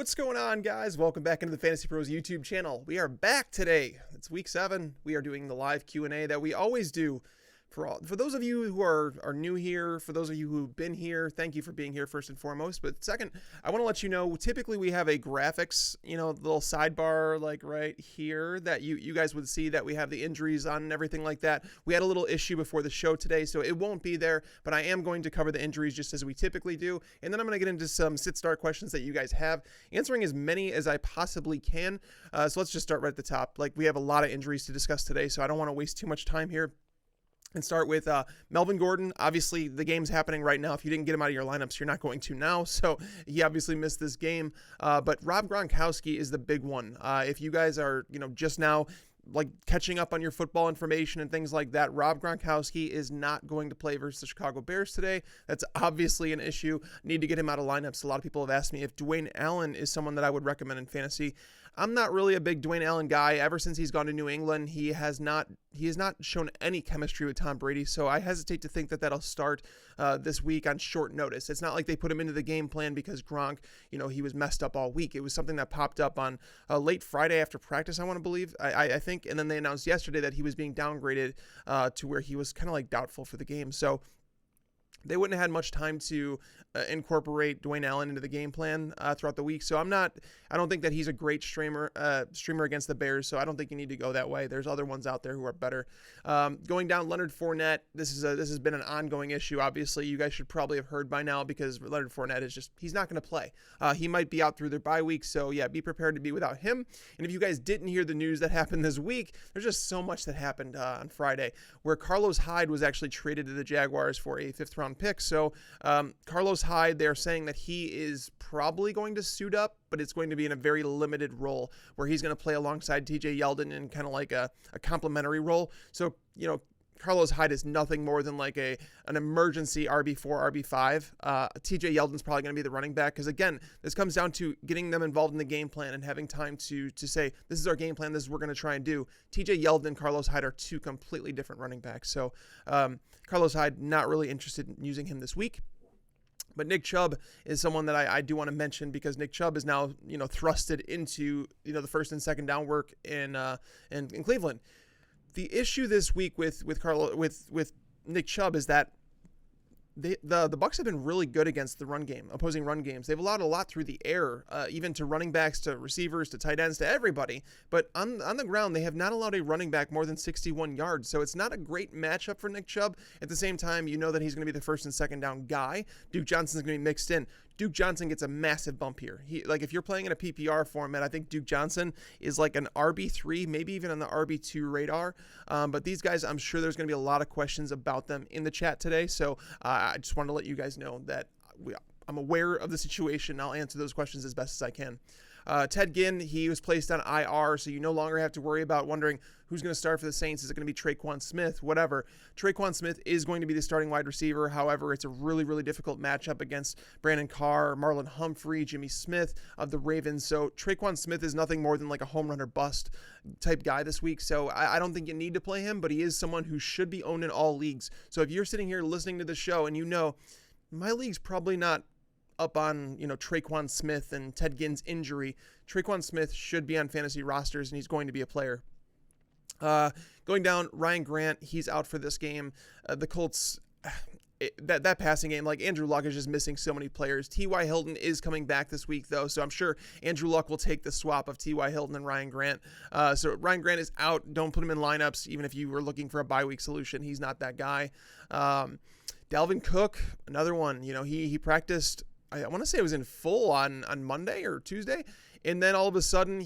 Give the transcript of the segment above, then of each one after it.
What's going on, guys? Welcome back into the Fantasy Pros YouTube channel. We are back today. It's week 7. We are doing the live Q&A that we always do. For those of you who are new here, for those of you who've been here, thank you for being here first and foremost. But second, I want to let you know, typically we have a graphics, little sidebar like right here that you guys would see that we have the injuries on and everything like that. We had a little issue before the show today, so it won't be there, but I am going to cover the injuries just as we typically do. And then I'm going to get into some sit-start questions that you guys have, answering as many as I possibly can. So let's just start right at the top. We have a lot of injuries to discuss today, so I don't want to waste too much time here. And start with Melvin Gordon. Obviously, the game's happening right now. If you didn't get him out of your lineups, you're not going to now. So he obviously missed this game. But Rob Gronkowski is the big one. If you guys are, just now catching up on your football information and things like that, Rob Gronkowski is not going to play versus the Chicago Bears today. That's obviously an issue. Need to get him out of lineups. A lot of people have asked me if Dwayne Allen is someone that I would recommend in fantasy. I'm not really a big Dwayne Allen guy. Ever since he's gone to New England, he has not shown any chemistry with Tom Brady, so I hesitate to think that that'll start this week on short notice. It's not like they put him into the game plan because Gronk, he was messed up all week. It was something that popped up on late Friday after practice, I want to believe, I think, and then they announced yesterday that he was being downgraded to where he was kind of doubtful for the game. So they wouldn't have had much time to incorporate Dwayne Allen into the game plan throughout the week. So I don't think that he's a great streamer against the Bears. So I don't think you need to go that way. There's other ones out there who are better. Going down Leonard Fournette. This has been an ongoing issue. Obviously, you guys should probably have heard by now because Leonard Fournette he's not going to play. He might be out through their bye week. So yeah, be prepared to be without him. And if you guys didn't hear the news that happened this week, there's just so much that happened on Friday where Carlos Hyde was actually traded to the Jaguars for a 5th-round pick. So Carlos Hyde, they're saying that he is probably going to suit up, but it's going to be in a very limited role where he's going to play alongside TJ Yeldon in kind of like a complementary role. So, Carlos Hyde is nothing more than an emergency RB4, RB5. TJ Yeldon's probably going to be the running back because, again, this comes down to getting them involved in the game plan and having time to say, this is our game plan, this is what we're going to try and do. TJ Yeldon and Carlos Hyde are two completely different running backs. So Carlos Hyde, not really interested in using him this week. But Nick Chubb is someone that I do want to mention because Nick Chubb is now, thrusted into, the first and second down work in Cleveland. The issue this week with Nick Chubb is that the Bucs have been really good against the run game, opposing run games. They've allowed a lot through the air, even to running backs, to receivers, to tight ends, to everybody. But on the ground, they have not allowed a running back more than 61 yards. So it's not a great matchup for Nick Chubb. At the same time, that he's going to be the first and second down guy. Duke Johnson's going to be mixed in. Duke Johnson gets a massive bump here. If you're playing in a PPR format, I think Duke Johnson is an RB3, maybe even on the RB2 radar. But these guys, I'm sure there's going to be a lot of questions about them in the chat today. So I just wanted to let you guys know that I'm aware of the situation. I'll answer those questions as best as I can. Ted Ginn, he was placed on IR, so you no longer have to worry about wondering who's going to start for the Saints. Is it going to be Traquan Smith? Whatever. Traquan Smith is going to be the starting wide receiver. However, it's a really, really difficult matchup against Brandon Carr, Marlon Humphrey, Jimmy Smith of the Ravens. So Traquan Smith is nothing more than a home run or bust type guy this week. So I don't think you need to play him, but he is someone who should be owned in all leagues. So if you're sitting here listening to the show and my league's probably not up on, Traquan Smith and Ted Ginn's injury, Traquan Smith should be on fantasy rosters and he's going to be a player. Going down, Ryan Grant, he's out for this game. The Colts, that passing game, Andrew Luck is just missing so many players. T.Y. Hilton is coming back this week, though, so I'm sure Andrew Luck will take the swap of T.Y. Hilton and Ryan Grant. So Ryan Grant is out. Don't put him in lineups, even if you were looking for a bye week solution. He's not that guy. Dalvin Cook, another one. He practiced, I want to say it was in full on Monday or Tuesday. And then all of a sudden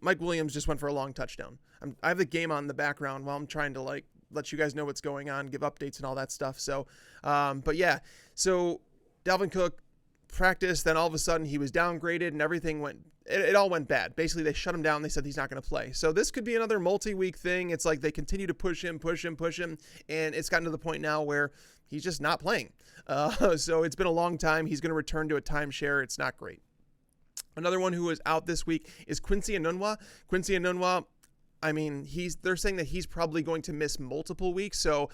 Mike Williams just went for a long touchdown. I have the game on in the background while I'm trying to let you guys know what's going on, give updates and all that stuff. So, but yeah, so Dalvin Cook practiced, then all of a sudden he was downgraded and everything it all went bad. Basically they shut him down. They said he's not going to play. So this could be another multi-week thing. It's they continue to push him. And it's gotten to the point now where he's just not playing. So it's been a long time. He's going to return to a timeshare. It's not great. Another one who is out this week is Quincy Enunwa. Quincy Enunwa, they're saying that he's probably going to miss multiple weeks. So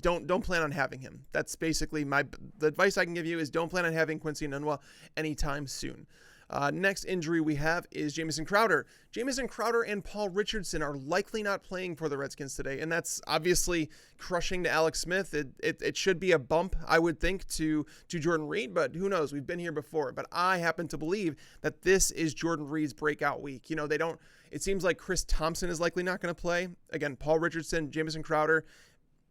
don't plan on having him. That's basically the advice I can give you is don't plan on having Quincy Enunwa anytime soon. Next injury we have is Jameson Crowder. Jameson Crowder and Paul Richardson are likely not playing for the Redskins today, and that's obviously crushing to Alex Smith. It should be a bump, I would think, to Jordan Reed, but who knows? We've been here before. But I happen to believe that this is Jordan Reed's breakout week. It seems like Chris Thompson is likely not going to play. Again, Paul Richardson, Jameson Crowder,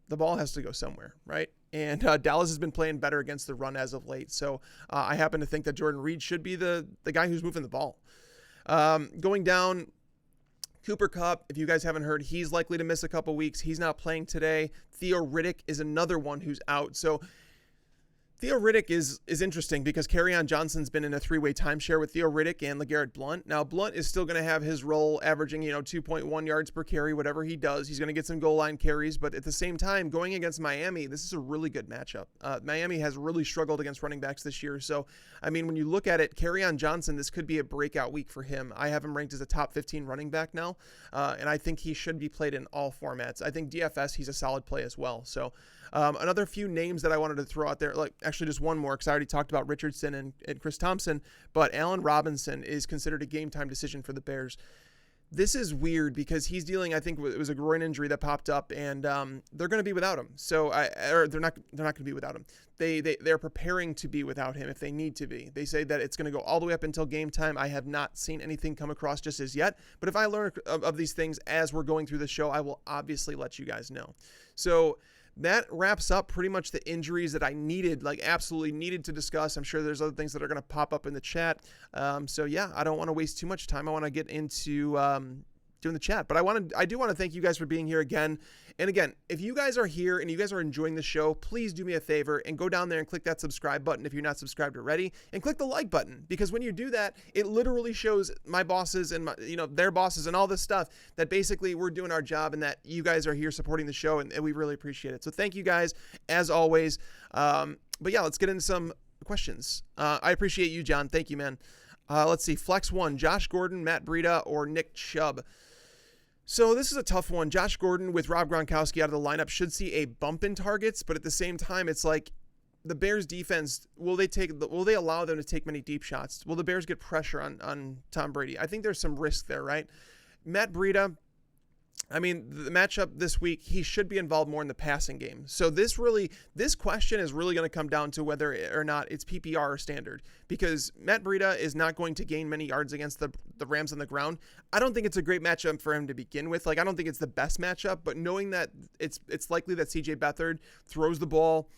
the ball has to go somewhere, right? And Dallas has been playing better against the run as of late. So I happen to think that Jordan Reed should be the guy who's moving the ball. Going down, Cooper Kupp, if you guys haven't heard, he's likely to miss a couple weeks. He's not playing today. Theo Riddick is another one who's out. So Theo Riddick is interesting because Kerryon Johnson's been in a three-way timeshare with Theo Riddick and LeGarrette Blount. Now, Blount is still going to have his role averaging, 2.1 yards per carry, whatever he does. He's going to get some goal line carries, but at the same time, going against Miami, this is a really good matchup. Miami has really struggled against running backs this year. So, when you look at it, Kerryon Johnson, this could be a breakout week for him. I have him ranked as a top 15 running back now, and I think he should be played in all formats. I think DFS, he's a solid play as well. So, another few names that I wanted to throw out there, actually just one more because I already talked about Richardson and Chris Thompson, but Allen Robinson is considered a game time decision for the Bears. This is weird because he's dealing, I think it was a groin injury that popped up, and they're going to be without him. So, they're not going to be without him. They're preparing to be without him if they need to be. They say that it's going to go all the way up until game time. I have not seen anything come across just as yet, but if I learn of these things as we're going through the show, I will obviously let you guys know. So, that wraps up pretty much the injuries that I absolutely needed to discuss. I'm sure there's other things that are going to pop up in the chat. So yeah, I don't want to waste too much time. I want to get into doing the chat, but I do want to thank you guys for being here again. And again, if you guys are here and you guys are enjoying the show, please do me a favor and go down there and click that subscribe button if you're not subscribed already, and click the like button, because when you do that, it literally shows my bosses and their bosses and all this stuff that basically we're doing our job and that you guys are here supporting the show, and we really appreciate it. So thank you guys as always. But yeah, let's get into some questions. I appreciate you, John. Thank you, man. Let's see. Flex 1, Josh Gordon, Matt Breda, or Nick Chubb. So this is a tough one. Josh Gordon with Rob Gronkowski out of the lineup should see a bump in targets, but at the same time, it's like the Bears defense, will they allow them to take many deep shots? Will the Bears get pressure on Tom Brady? I think there's some risk there, right? Matt Breda, the matchup this week, he should be involved more in the passing game. So this question is really going to come down to whether or not it's PPR or standard, because Matt Breda is not going to gain many yards against the Rams on the ground. I don't think it's a great matchup for him to begin with. I don't think it's the best matchup, but knowing that it's likely that CJ Beathard throws the ball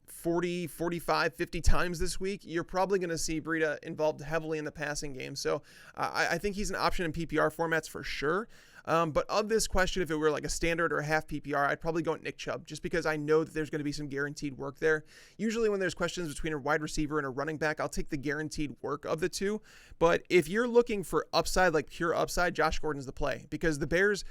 40, 45, 50 times this week, you're probably going to see Breda involved heavily in the passing game. So I think he's an option in PPR formats for sure. But of this question, if it were like a standard or a half PPR, I'd probably go with Nick Chubb, just because I know that there's going to be some guaranteed work there. Usually when there's questions between a wide receiver and a running back, I'll take the guaranteed work of the two. But if you're looking for upside, like pure upside, Josh Gordon's the play, because the Bears,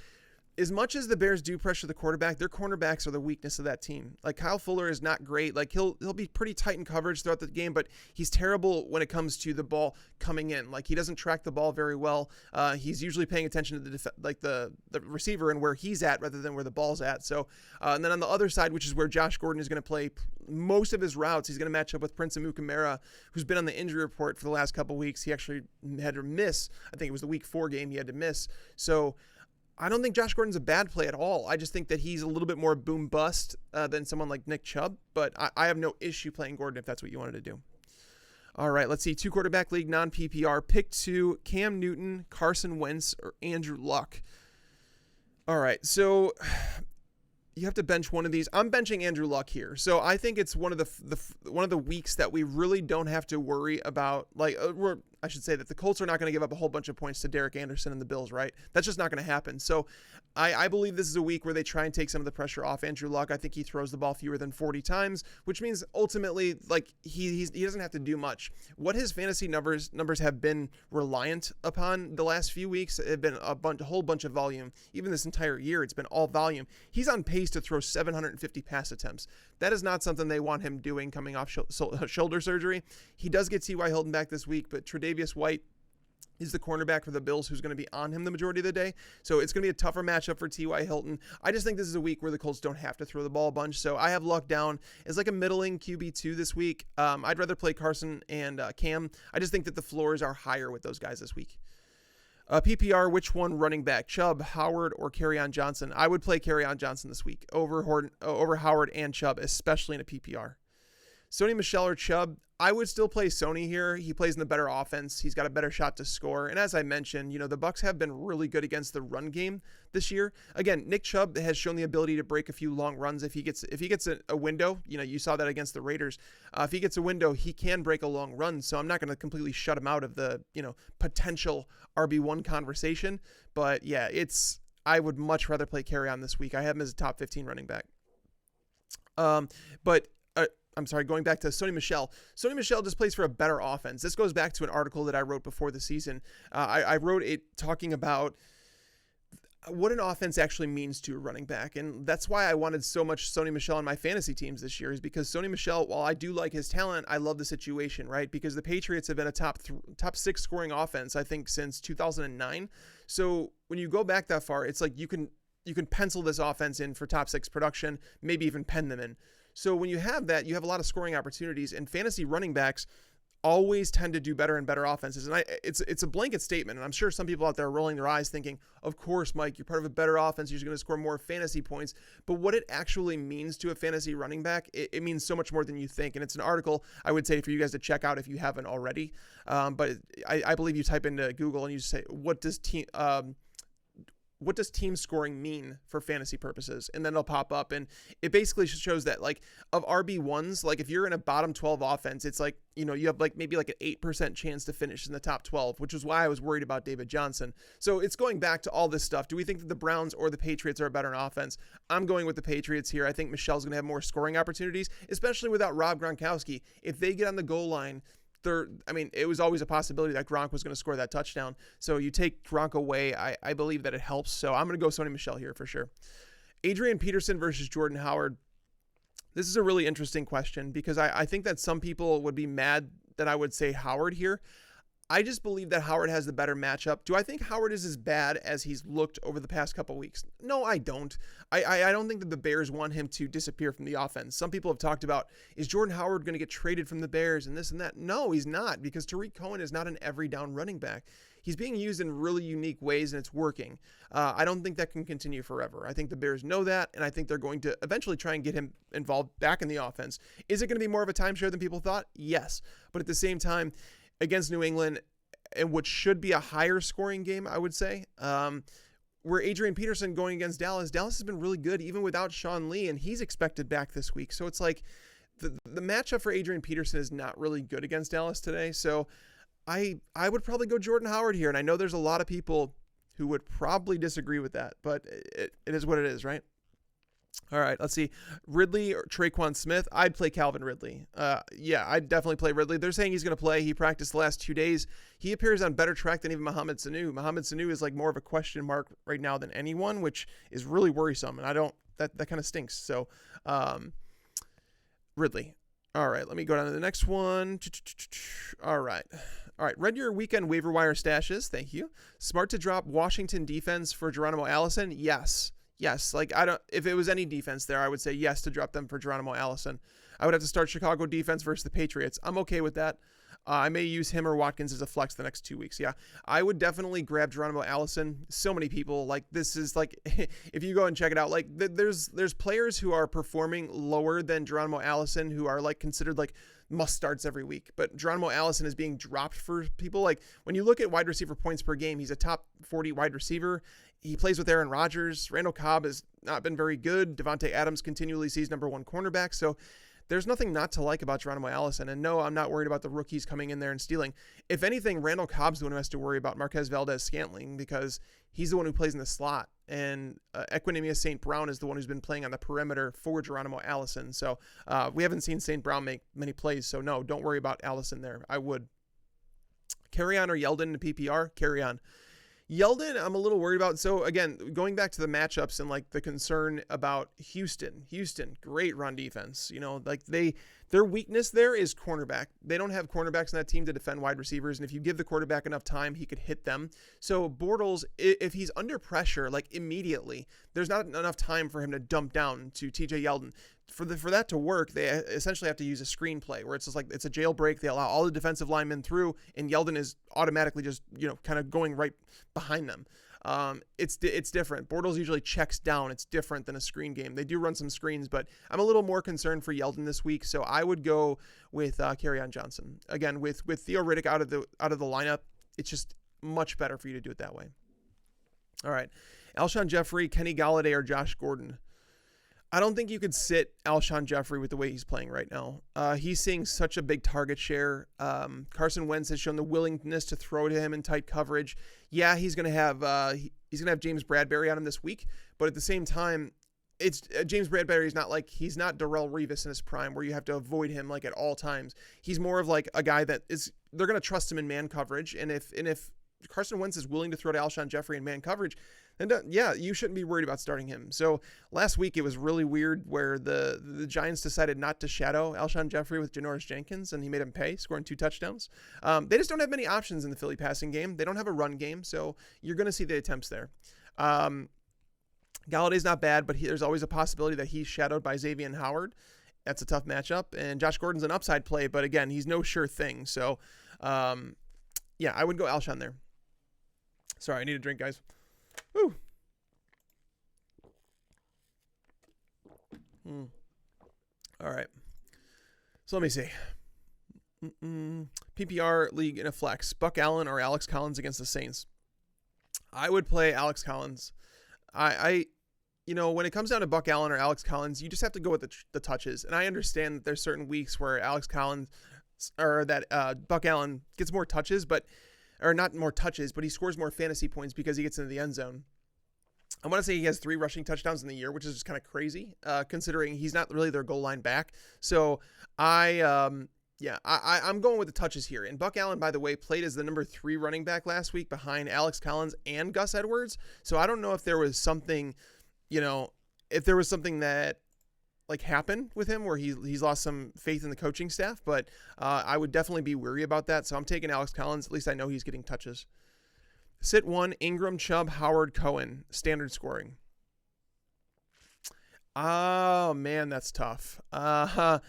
as much as the Bears do pressure the quarterback, their cornerbacks are the weakness of that team. Like Kyle Fuller is not great. Like he'll be pretty tight in coverage throughout the game, but he's terrible when it comes to the ball coming in. Like he doesn't track the ball very well. He's usually paying attention to the receiver and where he's at rather than where the ball's at. So, and then on the other side, which is where Josh Gordon is going to play most of his routes, he's going to match up with Prince Amukamara, who's been on the injury report for the last couple of weeks. He actually had to miss. I think it was the week 4 game he had to miss. So I don't think Josh Gordon's a bad play at all. I just think that he's a little bit more boom bust than someone like Nick Chubb, but I have no issue playing Gordon if that's what you wanted to do. All right, let's see. 2 quarterback league, non-PPR. Pick 2, Cam Newton, Carson Wentz, or Andrew Luck. All right, so you have to bench one of these. I'm benching Andrew Luck here. So I think it's one of the weeks that we really don't have to worry about. I should say that the Colts are not going to give up a whole bunch of points to Derek Anderson and the Bills, right? That's just not going to happen. So I believe this is a week where they try and take some of the pressure off Andrew Luck. I think he throws the ball fewer than 40 times, which means ultimately, he doesn't have to do much. What his fantasy numbers have been reliant upon the last few weeks have been a whole bunch of volume. Even this entire year, it's been all volume. He's on pace to throw 750 pass attempts. That is not something they want him doing coming off shoulder surgery. He does get T.Y. Hilton back this week, but Tre'Davious White He's the cornerback for the Bills who's going to be on him the majority of the day. So it's going to be a tougher matchup for T.Y. Hilton. I just think this is a week where the Colts don't have to throw the ball a bunch. So I have Luck down as like a middling QB2 this week. I'd rather play Carson and Cam. I just think that the floors are higher with those guys this week. PPR, which one running back? Chubb, Howard, or Kerryon Johnson? I would play Kerryon Johnson this week over Howard and Chubb, especially in a PPR. Sony Michel or Chubb? I would still play Sony here. He plays in the better offense. He's got a better shot to score. And as I mentioned, the Bucs have been really good against the run game this year. Again, Nick Chubb has shown the ability to break a few long runs. If he gets a window, you saw that against the Raiders. If he gets a window, he can break a long run. So I'm not going to completely shut him out of the, potential RB1 conversation. But yeah, I would much rather play Kerryon this week. I have him as a top 15 running back. I'm sorry, going back to Sony Michel. Sony Michel just plays for a better offense. This goes back to an article that I wrote before the season. I wrote it talking about what an offense actually means to a running back. And that's why I wanted so much Sony Michel on my fantasy teams this year, is because Sony Michel, while I do like his talent, I love the situation, right? Because the Patriots have been a top 6 scoring offense, I think, since 2009. So when you go back that far, it's like you can pencil this offense in for top 6 production, maybe even pen them in. So when you have that, you have a lot of scoring opportunities, and fantasy running backs always tend to do better in better offenses. And it's a blanket statement, and I'm sure some people out there are rolling their eyes thinking, of course, Mike, you're part of a better offense, you're going to score more fantasy points. But what it actually means to a fantasy running back, it means so much more than you think. And it's an article I would say for you guys to check out if you haven't already. But I believe you type into Google and you say, what does team scoring mean for fantasy purposes? And then it'll pop up, and it basically shows that, like, of RB1s, like if you're in a bottom 12 offense, it's like, you have like maybe like an 8% chance to finish in the top 12, which is why I was worried about David Johnson. So it's going back to all this stuff. Do we think that the Browns or the Patriots are better in offense? I'm going with the Patriots here. I think Michel's going to have more scoring opportunities, especially without Rob Gronkowski. If they get on the goal line, it was always a possibility that Gronk was going to score that touchdown. So you take Gronk away, I believe that it helps. So I'm going to go Sony Michel here for sure. Adrian Peterson versus Jordan Howard. This is a really interesting question because I think that some people would be mad that I would say Howard here. I just believe that Howard has the better matchup. Do I think Howard is as bad as he's looked over the past couple weeks? No, I don't. I don't think that the Bears want him to disappear from the offense. Some people have talked about, is Jordan Howard going to get traded from the Bears and this and that? No, he's not, because Tarik Cohen is not an every down running back. He's being used in really unique ways, and it's working. I don't think that can continue forever. I think the Bears know that, and I think they're going to eventually try and get him involved back in the offense. Is it going to be more of a timeshare than people thought? Yes. But at the same time, against New England, and what should be a higher scoring game, I would say, where Adrian Peterson going against Dallas has been really good even without Sean Lee, and he's expected back this week. So it's like the matchup for Adrian Peterson is not really good against Dallas today. So I would probably go Jordan Howard here, and I know there's a lot of people who would probably disagree with that, but it is what it is, right? All right, let's see. Ridley or Traquan Smith? I'd play Calvin Ridley. Yeah, I'd definitely play Ridley. They're saying he's going to play. He practiced the last 2 days. He appears on better track than even Mohamed Sanu. Mohamed Sanu is like more of a question mark right now than anyone, which is really worrisome, and that kind of stinks. So, Ridley. All right, let me go down to the next one. All right, read your weekend waiver wire stashes. Thank you. Smart to drop Washington defense for Geronimo Allison? Yes, like if it was any defense there, I would say yes to drop them for Geronimo Allison. I would have to start Chicago defense versus the Patriots. I'm okay with that. I may use him or Watkins as a flex the next 2 weeks. Yeah, I would definitely grab Geronimo Allison. So many people, like, this is like, if you go and check it out, like there's players who are performing lower than Geronimo Allison who are like considered like must starts every week. But Geronimo Allison is being dropped for people. Like, when you look at wide receiver points per game, he's a top 40 wide receiver. He plays with Aaron Rodgers. Randall Cobb has not been very good. Devontae Adams continually sees number 1 cornerback. So there's nothing not to like about Geronimo Allison. And no, I'm not worried about the rookies coming in there and stealing. If anything, Randall Cobb's the one who has to worry about Marquez Valdez-Scantling, because he's the one who plays in the slot. And Equinemius St. Brown is the one who's been playing on the perimeter for Geronimo Allison. So we haven't seen St. Brown make many plays. So no, don't worry about Allison there. I would. Kerryon or Yeldon in PPR? Kerryon. Yeldon, I'm a little worried about. So again, going back to the matchups and like the concern about Houston, great run defense. Like their weakness there is cornerback. They don't have cornerbacks on that team to defend wide receivers. And if you give the quarterback enough time, he could hit them. So Bortles, if he's under pressure, like immediately, there's not enough time for him to dump down to TJ Yeldon. For that to work, they essentially have to use a screenplay where it's just like it's a jailbreak. They allow all the defensive linemen through, and Yeldon is automatically just kind of going right behind them. It's different. Bortles usually checks down. It's different than a screen game. They do run some screens, but I'm a little more concerned for Yeldon this week. So I would go with Kerryon Johnson again with Theo Riddick out of the lineup. It's just much better for you to do it that way. All right, Alshon Jeffrey, Kenny Golladay, or Josh Gordon. I don't think you could sit Alshon Jeffrey with the way he's playing right now. He's seeing such a big target share. Carson Wentz has shown the willingness to throw to him in tight coverage. Yeah, he's gonna have James Bradberry on him this week, but at the same time, it's James Bradberry is he's not Darrelle Revis in his prime where you have to avoid him like at all times. He's more of like a guy that they're gonna trust him in man coverage, and if Carson Wentz is willing to throw to Alshon Jeffrey in man coverage, and you shouldn't be worried about starting him. So last week it was really weird where the Giants decided not to shadow Alshon Jeffrey with Janoris Jenkins, and he made him pay, scoring 2 touchdowns. They just don't have many options in the Philly passing game. They don't have a run game, so you're going to see the attempts there. Galladay's not bad, but there's always a possibility that he's shadowed by Xavier Howard. That's a tough matchup, and Josh Gordon's an upside play, but again, he's no sure thing. So, I would go Alshon there. Sorry, I need a drink, guys. Woo. All right. So let me see. PPR league in a flex. Buck Allen or Alex Collins against the Saints. I would play Alex Collins. When it comes down to Buck Allen or Alex Collins, you just have to go with the touches. And I understand that there's certain weeks where Buck Allen gets more touches, or not more touches, but he scores more fantasy points because he gets into the end zone. I want to say he has 3 rushing touchdowns in the year, which is just kind of crazy, considering he's not really their goal line back. So I'm going with the touches here. And Buck Allen, by the way, played as the number 3 running back last week behind Alex Collins and Gus Edwards. So I don't know if there was something, that happened with him where he's lost some faith in the coaching staff, but I would definitely be weary about that. So I'm taking Alex Collins. At least I know he's getting touches. Sit 1, Ingram, Chubb, Howard, Cohen, standard scoring. Oh man, that's tough. I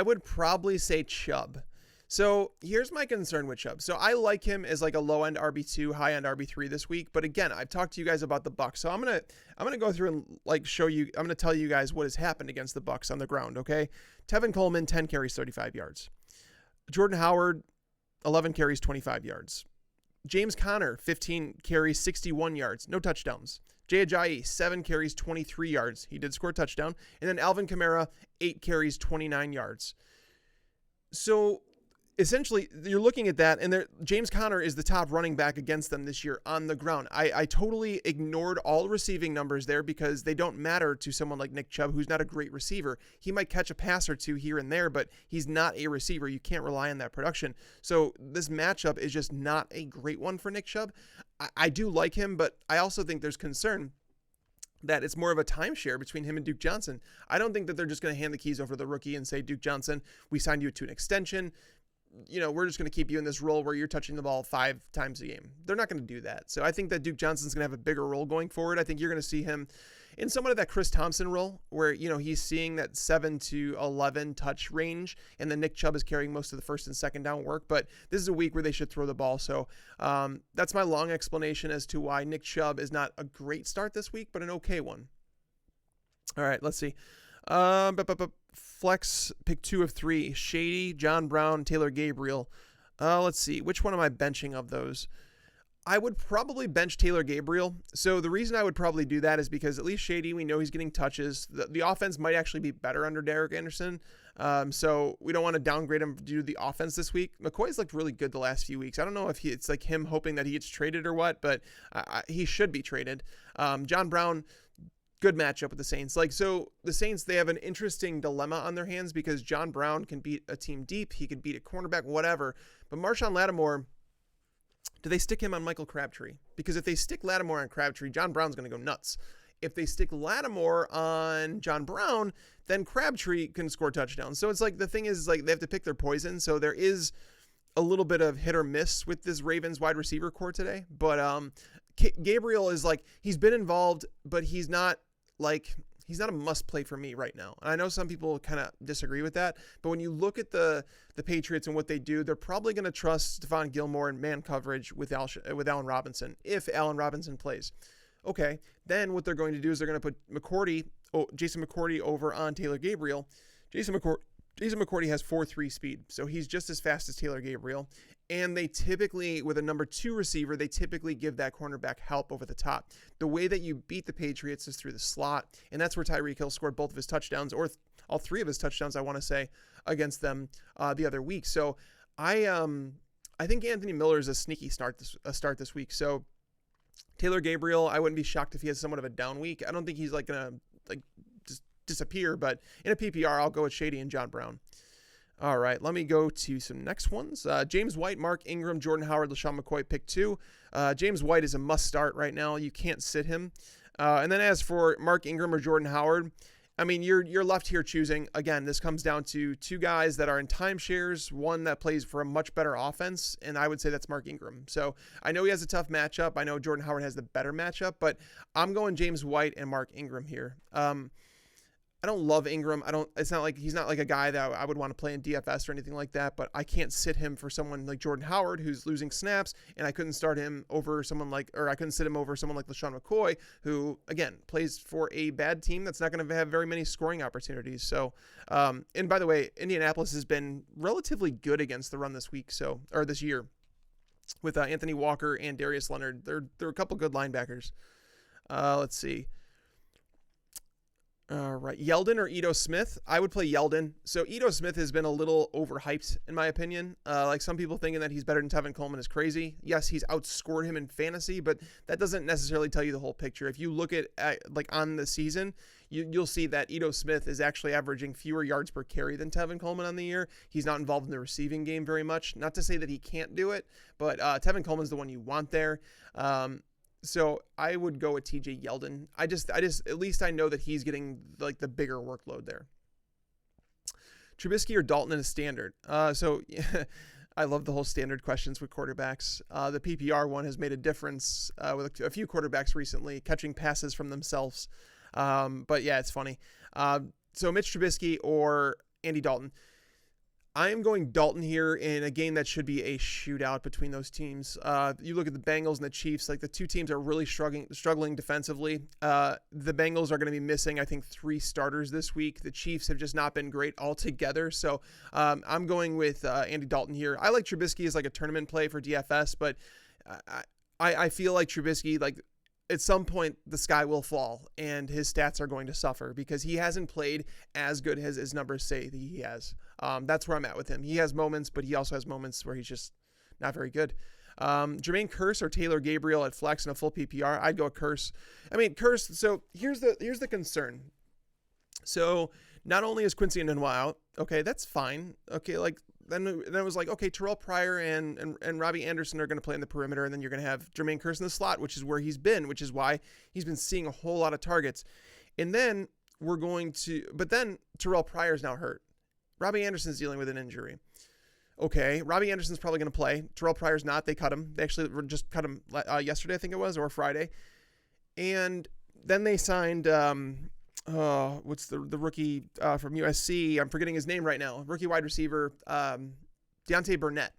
would probably say Chubb. So here's my concern with Chubb. So I like him as like a low end RB2, high end RB3 this week. But again, I've talked to you guys about the Bucs. So I'm gonna go through and show you. I'm gonna tell you guys what has happened against the Bucs on the ground. Okay, Tevin Coleman 10 carries 35 yards. Jordan Howard 11 carries 25 yards. James Conner 15 carries 61 yards, no touchdowns. Jay Ajayi 7 carries 23 yards. He did score a touchdown. And then Alvin Kamara 8 carries 29 yards. So essentially, you're looking at that, and James Conner is the top running back against them this year on the ground. I totally ignored all receiving numbers there because they don't matter to someone like Nick Chubb, who's not a great receiver. He might catch a pass or 2 here and there, but he's not a receiver. You can't rely on that production. So this matchup is just not a great one for Nick Chubb. I do like him, but I also think there's concern that it's more of a timeshare between him and Duke Johnson. I don't think that they're just going to hand the keys over to the rookie and say, Duke Johnson, we signed you to an extension. We're just going to keep you in this role where you're touching the ball 5 times a game. They're not going to do that. So I think that Duke Johnson's going to have a bigger role going forward. I think you're going to see him in somewhat of that Chris Thompson role where, he's seeing that 7 to 11 touch range, and then Nick Chubb is carrying most of the first and second down work. But this is a week where they should throw the ball. So that's my long explanation as to why Nick Chubb is not a great start this week, but an okay one. All right, let's see. Flex, pick 2 of 3. Shady, John Brown, Taylor Gabriel. Let's see. Which one am I benching of those? I would probably bench Taylor Gabriel. So the reason I would probably do that is because at least Shady, we know he's getting touches. The offense might actually be better under Derek Anderson. So we don't want to downgrade him due to the offense this week. McCoy's looked really good the last few weeks. I don't know if it's like him hoping that he gets traded or what, but he should be traded. John Brown, good matchup with the Saints. So the Saints, they have an interesting dilemma on their hands because John Brown can beat a team deep. He can beat a cornerback, whatever. But Marshawn Lattimore Do they stick him on Michael Crabtree? Because if they stick Lattimore on Crabtree, John Brown's going to go nuts. If they stick Lattimore on John Brown, then Crabtree can score touchdowns. So it's like, the thing is, like, they have to pick their poison. So there is a little bit of hit or miss with this Ravens wide receiver core today. But Gabriel is like, he's been involved, but he's not a must play for me right now. And I know some people kind of disagree with that, but when you look at the Patriots and what they do, they're probably going to trust Stephon Gilmore in man coverage with Allen Robinson, if Allen Robinson plays. Okay, then what they're going to do is they're going to put Jason McCourty over on Taylor Gabriel. Jason McCourty has 4.3 speed, so he's just as fast as Taylor Gabriel. And they typically, with a number 2 receiver, they typically give that cornerback help over the top. The way that you beat the Patriots is through the slot, and that's where Tyreek Hill scored both of his touchdowns, or all 3 of his touchdowns, I want to say, against them the other week. So I think Anthony Miller is a sneaky start this week. So Taylor Gabriel, I wouldn't be shocked if he has somewhat of a down week. I don't think he's like gonna just disappear, but in a PPR, I'll go with Shady and John Brown. All right, let me go to some next ones. James White, Mark Ingram, Jordan Howard, LaShawn McCoy, pick 2. James White is a must start right now. You can't sit him. And then as for Mark Ingram or Jordan Howard, I mean, you're left here choosing. Again, this comes down to 2 guys that are in timeshares, one that plays for a much better offense, and I would say that's Mark Ingram. So I know he has a tough matchup. I know Jordan Howard has the better matchup, but I'm going James White and Mark Ingram here. I don't love Ingram. It's not like he's not like a guy that I would want to play in DFS or anything like that, but I can't sit him for someone like Jordan Howard who's losing snaps, and I couldn't start him over I couldn't sit him over someone like LaShawn McCoy, who again plays for a bad team that's not going to have very many scoring opportunities. So, and by the way, Indianapolis has been relatively good against the run this year with Anthony Walker and Darius Leonard. They're a couple good linebackers. Let's see. All right, Yeldon or Ito Smith? I would play Yeldon. So Ito Smith has been a little overhyped, in my opinion. Like some people thinking that he's better than Tevin Coleman is crazy. Yes, he's outscored him in fantasy, but that doesn't necessarily tell you the whole picture. If you look at like on the season, you'll see that Ito Smith is actually averaging fewer yards per carry than Tevin Coleman on the year. He's not involved in the receiving game very much. Not to say that he can't do it, but Tevin Coleman's the one you want there. So I would go with TJ Yeldon. I just at least I know that he's getting like the bigger workload there. Trubisky or Dalton in a standard. So I love the whole standard questions with quarterbacks. The PPR one has made a difference with a few quarterbacks recently catching passes from themselves. But yeah, it's funny. So Mitch Trubisky or Andy Dalton. I am going Dalton here in a game that should be a shootout between those teams. You look at the Bengals and the Chiefs, like the 2 teams are really struggling defensively. The Bengals are going to be missing, I think, 3 starters this week. The Chiefs have just not been great altogether. So I'm going with Andy Dalton here. I like Trubisky as like a tournament play for DFS, but I feel like Trubisky, like at some point the sky will fall and his stats are going to suffer because he hasn't played as good as his numbers say that he has. That's where I'm at with him. He has moments, but he also has moments where he's just not very good. Jermaine Kearse or Taylor Gabriel at flex in a full PPR. I'd go Kearse. I mean, Kearse. So here's the concern. So not only is Quincy Enunwa out, okay, that's fine. Okay, like then it was like, okay, Terrell Pryor and Robbie Anderson are going to play in the perimeter, and then you're going to have Jermaine Kearse in the slot, which is where he's been, which is why he's been seeing a whole lot of targets. And then but then Terrell Pryor's now hurt. Robbie Anderson's dealing with an injury. Okay, Robbie Anderson's probably going to play. Terrell Pryor's not. They cut him. They actually just cut him yesterday, I think it was, or Friday. And then they signed, what's the rookie from USC? I'm forgetting his name right now. Rookie wide receiver, Deontay Burnett.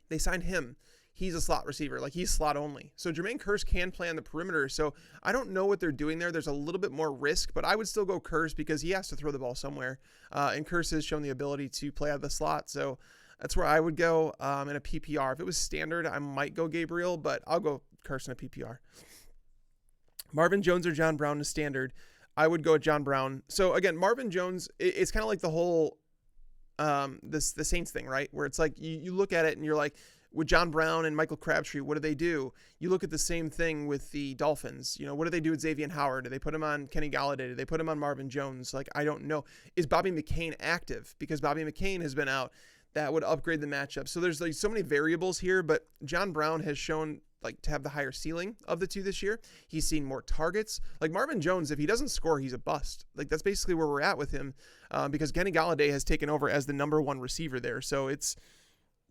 They signed him. He's a slot receiver. Like, he's slot only. So Jermaine Kearse can play on the perimeter. So I don't know what they're doing there. There's a little bit more risk, but I would still go Kearse because he has to throw the ball somewhere. And Kearse has shown the ability to play out of the slot. So that's where I would go in a PPR. If it was standard, I might go Gabriel, but I'll go Kearse in a PPR. Marvin Jones or John Brown in a standard. I would go with John Brown. So again, Marvin Jones, it's kind of like the whole the Saints thing, right? Where it's like you look at it and you're like, with John Brown and Michael Crabtree, what do they do? You look at the same thing with the Dolphins. You know, what do they do with Xavier Howard? Do they put him on Kenny Galladay? Do they put him on Marvin Jones? Like, I don't know. Is Bobby McCain active? Because Bobby McCain has been out. that would upgrade the matchup. So there's like so many variables here, but John Brown has shown like to have the higher ceiling of the two this year. He's seen more targets. Like Marvin Jones, if he doesn't score, he's a bust. Like that's basically where we're at with him, because Kenny Golladay has taken over as the number one receiver there. So it's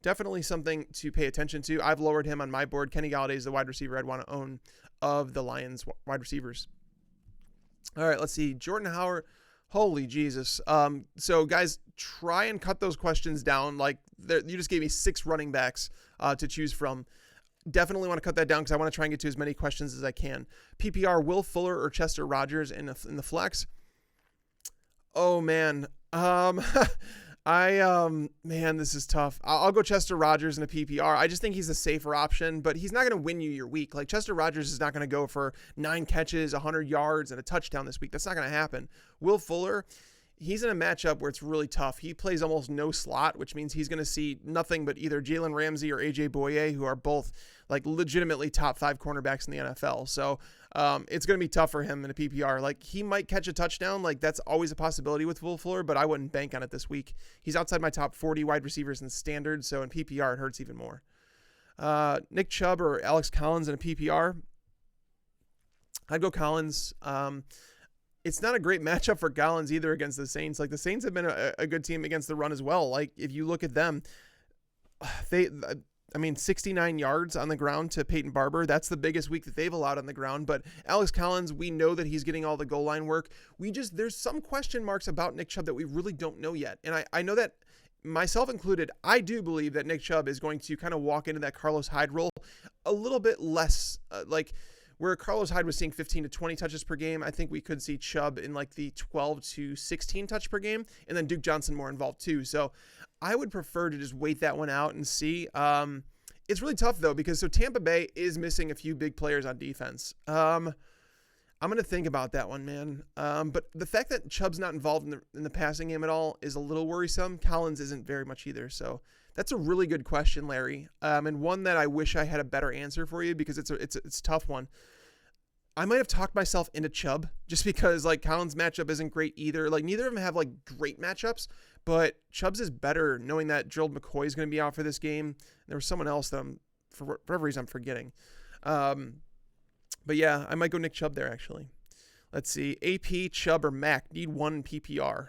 definitely something to pay attention to. I've lowered him on my board. Kenny Golladay is the wide receiver I'd want to own of the Lions wide receivers. All right, let's see. Jordan Howard. Holy Jesus. So guys, try and cut those questions down. Like you just gave me 6 running backs to choose from. Definitely want to cut that down because I want to try and get to as many questions as I can. PPR, Will Fuller or Chester Rogers in the flex? Oh man. Man, this is tough. I'll go Chester Rogers in a PPR. I just think he's a safer option, but he's not going to win you your week. Like Chester Rogers is not going to go for 9 catches, 100 yards, and a touchdown this week. That's not going to happen. Will Fuller, he's in a matchup where it's really tough. He plays almost no slot, which means he's going to see nothing but either Jalen Ramsey or AJ Boye, who are both like legitimately top 5 cornerbacks in the NFL. So it's going to be tough for him in a PPR. Like he might catch a touchdown. Like that's always a possibility with Will Fuller, but I wouldn't bank on it this week. He's outside my top 40 wide receivers in standard. So in PPR, it hurts even more. Nick Chubb or Alex Collins in a PPR. I'd go Collins. It's not a great matchup for Collins either against the Saints. Like the Saints have been a good team against the run as well. Like if you look at them, 69 yards on the ground to Peyton Barber. That's the biggest week that they've allowed on the ground. But Alex Collins, we know that he's getting all the goal line work. There's some question marks about Nick Chubb that we really don't know yet. And I know that myself included, I do believe that Nick Chubb is going to kind of walk into that Carlos Hyde role a little bit less, where Carlos Hyde was seeing 15 to 20 touches per game. I think we could see Chubb in like the 12 to 16 touch per game, and then Duke Johnson more involved too. So I would prefer to just wait that one out and see. It's really tough though, because Tampa Bay is missing a few big players on defense. I'm going to think about that one, man. But the fact that Chubb's not involved in the passing game at all is a little worrisome. Collins isn't very much either. So that's a really good question, Larry. And one that I wish I had a better answer for you, because it's a tough one. I might have talked myself into Chubb just because like Collins' matchup isn't great either. Like neither of them have like great matchups, but Chubb's is better knowing that Gerald McCoy is going to be out for this game. There was someone else that for whatever reason I'm forgetting. But yeah, I might go Nick Chubb there actually. Let's see. AP, Chubb, or Mac. Need one in PPR.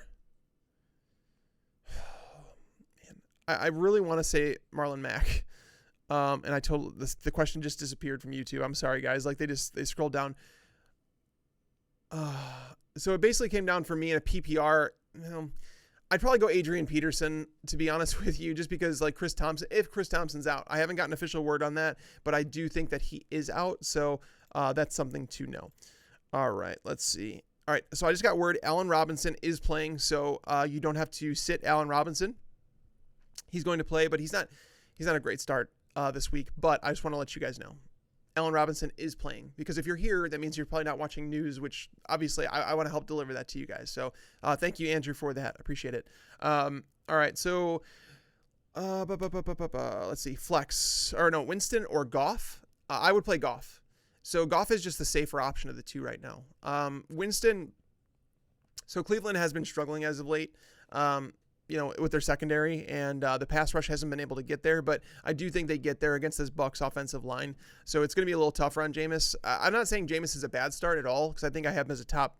Man, I really want to say Marlon Mack. And the question just disappeared from YouTube. I'm sorry, guys. Like they scrolled down. So it basically came down for me in a PPR. I'd probably go Adrian Peterson, to be honest with you, just because like if Chris Thompson's out, I haven't gotten official word on that, but I do think that he is out. So that's something to know. All right, let's see. All right, so I just got word Allen Robinson is playing. So you don't have to sit Allen Robinson. He's going to play, but he's not a great start this week, but I just want to let you guys know Allen Robinson is playing, because if you're here, that means you're probably not watching news, which obviously I want to help deliver that to you guys. So thank you, Andrew, for that. Appreciate it. All right. So let's see, Winston or Goff. I would play Goff. So Goff is just the safer option of the two right now. Winston. So Cleveland has been struggling as of late. With their secondary, and the pass rush hasn't been able to get there, but I do think they get there against this Bucs offensive line. So it's going to be a little tougher on Jameis. I'm not saying Jameis is a bad start at all, because I think I have him as a top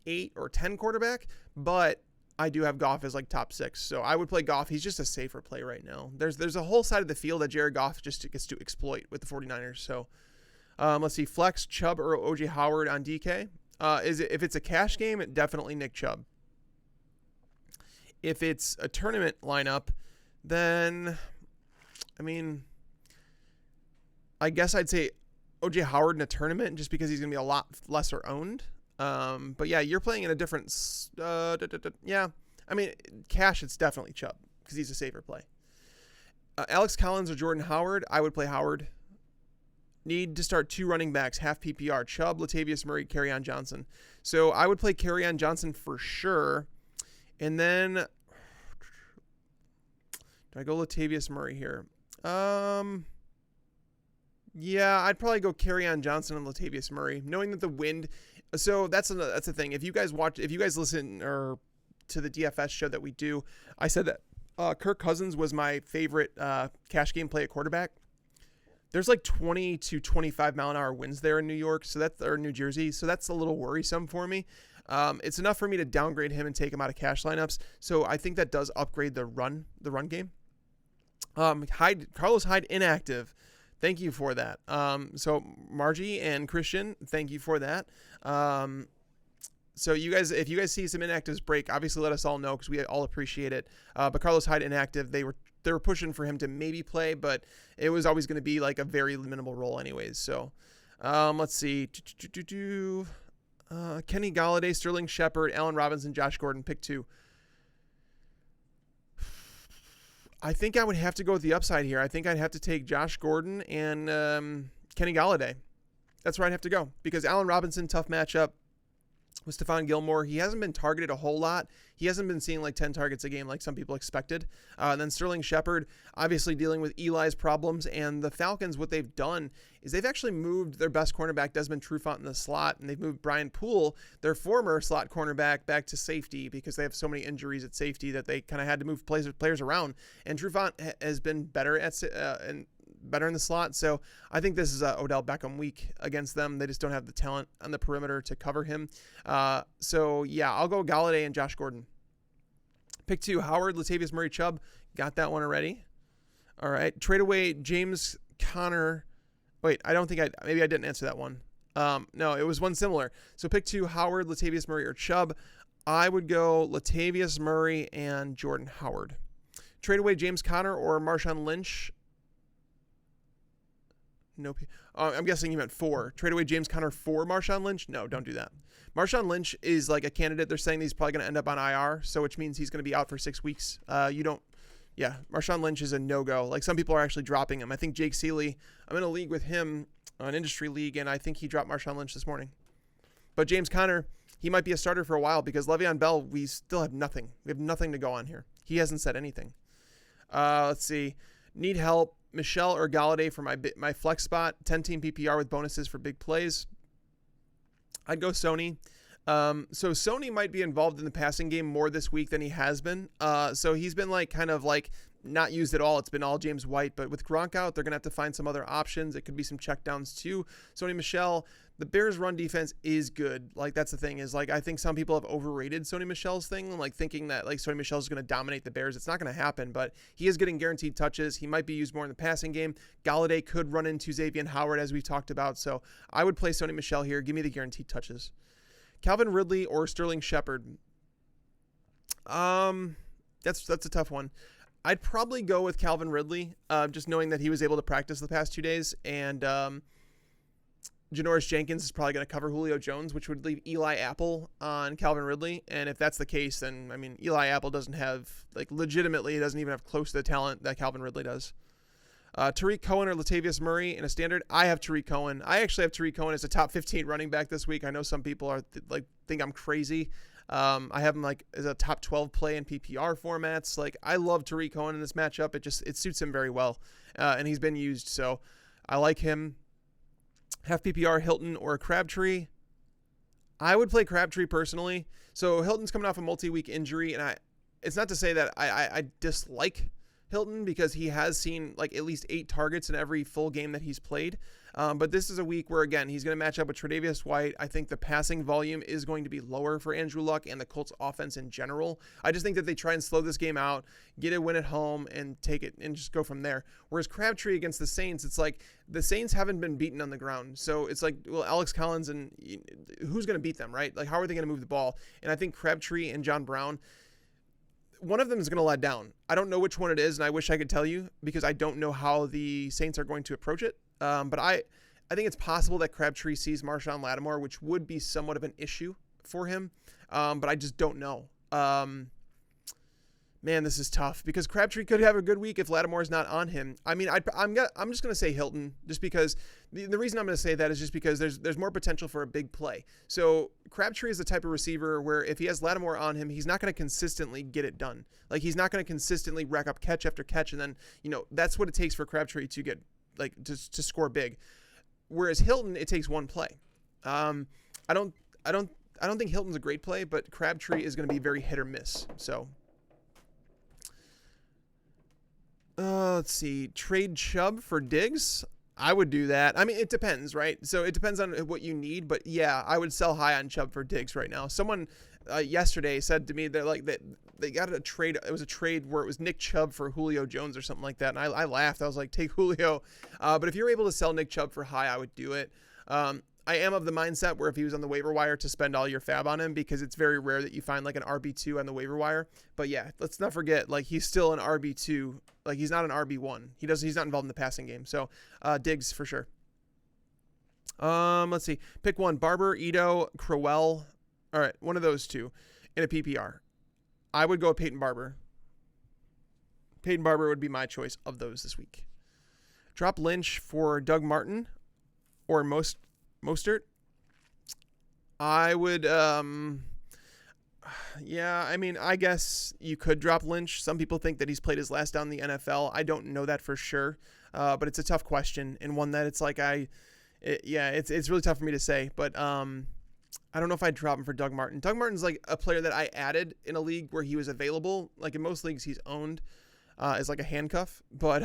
8 or 10 quarterback, but I do have Goff as like top 6. So I would play Goff. He's just a safer play right now. There's a whole side of the field that Jared Goff just gets to exploit with the 49ers. So let's see, flex Chubb or OJ Howard on DK. If it's a cash game, definitely Nick Chubb. If it's a tournament lineup, then, I guess I'd say OJ Howard in a tournament, just because he's going to be a lot lesser owned. But yeah, you're playing in a different, cash, it's definitely Chubb, because he's a safer play. Alex Collins or Jordan Howard, I would play Howard. Need to start 2 running backs, half PPR, Chubb, Latavius Murray, Kerryon Johnson. So I would play Kerryon Johnson for sure. And then, do I go Latavius Murray here? Yeah, I'd probably go Kerryon Johnson and Latavius Murray, knowing that the wind. So that's the thing. If you guys listen to the DFS show that we do, I said that Kirk Cousins was my favorite cash game play at quarterback. There's like 20 to 25 mile an hour winds there in New York, or New Jersey, so that's a little worrisome for me. It's enough for me to downgrade him and take him out of cash lineups. So I think that does upgrade the run game. Carlos Hyde inactive. Thank you for that. So Margie and Christian, thank you for that. So you guys, if you guys see some inactives break, obviously let us all know because we all appreciate it. But Carlos Hyde inactive, they were pushing for him to maybe play, but it was always going to be like a very minimal role anyways. So let's see. Kenny Golladay, Sterling Shepard, Allen Robinson, Josh Gordon, pick 2. I think I would have to go with the upside here. I think I'd have to take Josh Gordon and Kenny Golladay. That's where I'd have to go because Allen Robinson, tough matchup with Stephon Gilmore. He hasn't been targeted a whole lot. He hasn't been seeing like 10 targets a game like some people expected. And then Sterling Shepard, obviously dealing with Eli's problems. And the Falcons, what they've done is they've actually moved their best cornerback, Desmond Trufant, in the slot. And they've moved Brian Poole, their former slot cornerback, back to safety because they have so many injuries at safety that they kind of had to move players around. And Trufant has been better better in the slot. So I think this is Odell Beckham week against them. They just don't have the talent on the perimeter to cover him. So yeah, I'll go Golladay and Josh Gordon. Pick 2, Howard, Latavius Murray, Chubb. Got that one already. All right. Trade away James Conner. Wait, maybe I didn't answer that one. No, it was one similar. So pick 2, Howard, Latavius Murray, or Chubb. I would go Latavius Murray and Jordan Howard. Trade away James Conner or Marshawn Lynch. No, I'm guessing you meant 4. Trade away James Conner for Marshawn Lynch? No, don't do that. Marshawn Lynch is like a candidate. They're saying he's probably going to end up on IR, so which means he's going to be out for 6 weeks. Marshawn Lynch is a no-go. Like some people are actually dropping him. I think Jake Seeley, I'm in a league with him, an industry league, and I think he dropped Marshawn Lynch this morning. But James Conner, he might be a starter for a while because Le'Veon Bell, we still have nothing. We have nothing to go on here. He hasn't said anything. Let's see. Need help. Michelle or Golladay for my flex spot. 10-team PPR with bonuses for big plays. I'd go Sony. So Sony might be involved in the passing game more this week than he has been. So he's been kind of not used at all. It's been all James White. But with Gronk out, they're going to have to find some other options. It could be some checkdowns too. Sony Michel, the Bears' run defense is good. That's the thing is I think some people have overrated Sony Michel's thing, thinking that Sony Michel is going to dominate the Bears. It's not going to happen, but he is getting guaranteed touches. He might be used more in the passing game. Golladay could run into Xavier Howard as we talked about. So I would play Sony Michel here. Give me the guaranteed touches. Calvin Ridley or Sterling Shepard. That's a tough one. I'd probably go with Calvin Ridley, just knowing that he was able to practice the past 2 days, and Janoris Jenkins is probably going to cover Julio Jones, which would leave Eli Apple on Calvin Ridley. And if that's the case, then, Eli Apple doesn't have, legitimately, he doesn't even have close to the talent that Calvin Ridley does. Tarik Cohen or Latavius Murray in a standard. I have Tarik Cohen. I actually have Tarik Cohen as a top 15 running back this week. I know some people are think I'm crazy. I have him as a top 12 play in PPR formats. I love Tarik Cohen in this matchup. It suits him very well. And he's been used. So I like him. Half PPR, Hilton or Crabtree. I would play Crabtree personally. So Hilton's coming off a multi-week injury, and it's not to say that I dislike Hilton because he has seen at least 8 targets in every full game that he's played. But this is a week where, again, he's going to match up with Tre'Davious White. I think the passing volume is going to be lower for Andrew Luck and the Colts offense in general. I just think that they try and slow this game out, get a win at home, and take it and just go from there. Whereas Crabtree against the Saints, it's the Saints haven't been beaten on the ground. So it's Alex Collins, and who's going to beat them, right? How are they going to move the ball? And I think Crabtree and John Brown, one of them is going to let down. I don't know which one it is, and I wish I could tell you because I don't know how the Saints are going to approach it. But I think it's possible that Crabtree sees Marshawn Lattimore, which would be somewhat of an issue for him. But I just don't know. Man, this is tough because Crabtree could have a good week if Lattimore's not on him. I'm just going to say Hilton just because the reason I'm going to say that is just because there's more potential for a big play. So Crabtree is the type of receiver where if he has Lattimore on him, he's not going to consistently get it done. He's not going to consistently rack up catch after catch. And then, that's what it takes for Crabtree to get to score big. Whereas Hilton, it takes one play. I don't think Hilton's a great play, but Crabtree is going to be very hit or miss. So Let's see. Trade Chubb for Diggs. I would do that. I mean, it depends, right? So it depends on what you need. But yeah, I would sell high on Chubb for Diggs right now. Someone yesterday said to me that they got a trade. It was a trade where it was Nick Chubb for Julio Jones or something like that. And I laughed. I was like, take Julio. But if you're able to sell Nick Chubb for high, I would do it. I am of the mindset where if he was on the waiver wire to spend all your fab on him, because it's very rare that you find like an RB2 on the waiver wire. But yeah, let's not forget, like, he's still an RB2. Like, he's not an RB1. He's not involved in the passing game. So Diggs for sure. Let's see. Pick one. Barber, Ito, Crowell. All right, one of those two in a PPR. I would go with Peyton Barber. Peyton Barber would be my choice of those this week. Drop Lynch for Doug Martin or Mostert. I would, yeah, I mean, I guess you could drop Lynch. Some people think that he's played his last down in the NFL. I don't know that for sure, but it's a tough question, and one that it's like it's really tough for me to say. But I don't know if I'd drop him for Doug Martin. Doug Martin's like a player that I added in a league where he was available. Like in most leagues, he's owned as like a handcuff, but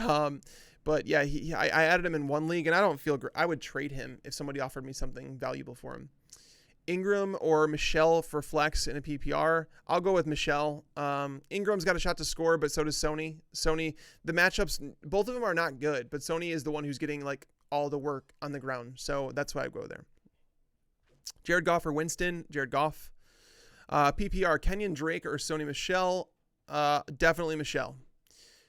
yeah, I added him in one league, and I don't feel I would trade him if somebody offered me something valuable for him. Ingram or Michelle for flex in a PPR. I'll go with Michelle. Ingram's got a shot to score, but so does Sony. The matchups, both of them are not good, but Sony is the one who's getting like all the work on the ground. So that's why I go there. Jared Goff or Winston. Jared Goff. PPR, Kenyon Drake or Sony Michel. Definitely Michelle.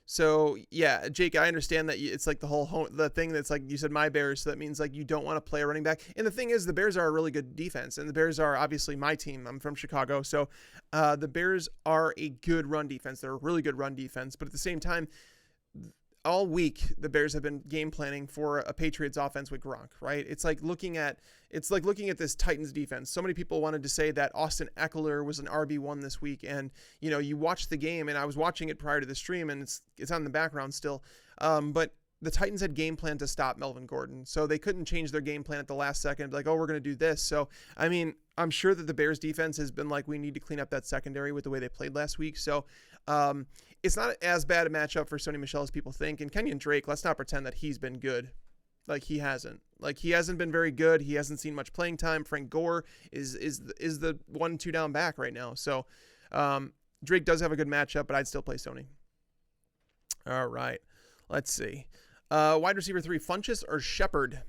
So yeah, Jake, I understand that it's like the thing that's like you said, my Bears. So that means like you don't want to play a running back. And the thing is, the Bears are a really good defense, and the Bears are obviously my team. I'm from Chicago, so the Bears are a good run defense. They're a really good run defense, but at the same time, all week the Bears have been game planning for a Patriots offense with Gronk, right? It's like looking at this Titans defense. So many people wanted to say that Austin Eckler was an RB1 this week, and you know, you watch the game, and I was watching it prior to the stream, and it's on the background still. But the Titans had game plan to stop Melvin Gordon, so they couldn't change their game plan at the last second, like, oh, we're going to do this. So I mean, I'm sure that the Bears defense has been like, we need to clean up that secondary with the way they played last week. So it's not as bad a matchup for Sony Michel as people think. And Kenyon Drake, let's not pretend that he's been good. Like, he hasn't. Like, he hasn't been very good. He hasn't seen much playing time. Frank Gore is the 1-2 down back right now. So Drake does have a good matchup, but I'd still play Sony. All right. Let's see. Wide receiver 3, Funchess or Shepard?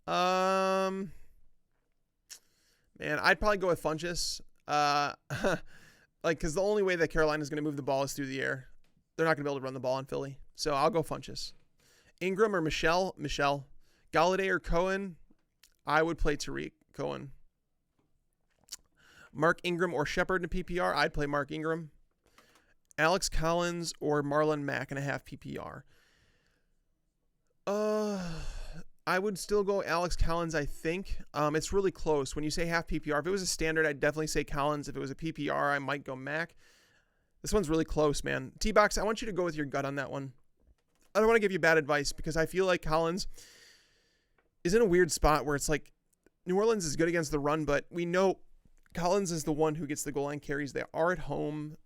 Man, I'd probably go with Funchess. Like, because the only way that Carolina is going to move the ball is through the air. They're not going to be able to run the ball in Philly. So I'll go Funchess. Ingram or Michelle. Galladay or Cohen? I would play Tarik. Cohen. Mark Ingram or Shepard in a PPR? I'd play Mark Ingram. Alex Collins or Marlon Mack in a half PPR? I would still go Alex Collins, I think. It's really close. When you say half PPR, if it was a standard, I'd definitely say Collins. If it was a PPR, I might go Mack. This one's really close, man. T-Box, I want you to go with your gut on that one. I don't want to give you bad advice, because I feel like Collins is in a weird spot where it's like New Orleans is good against the run, but we know Collins is the one who gets the goal line carries. They are at home.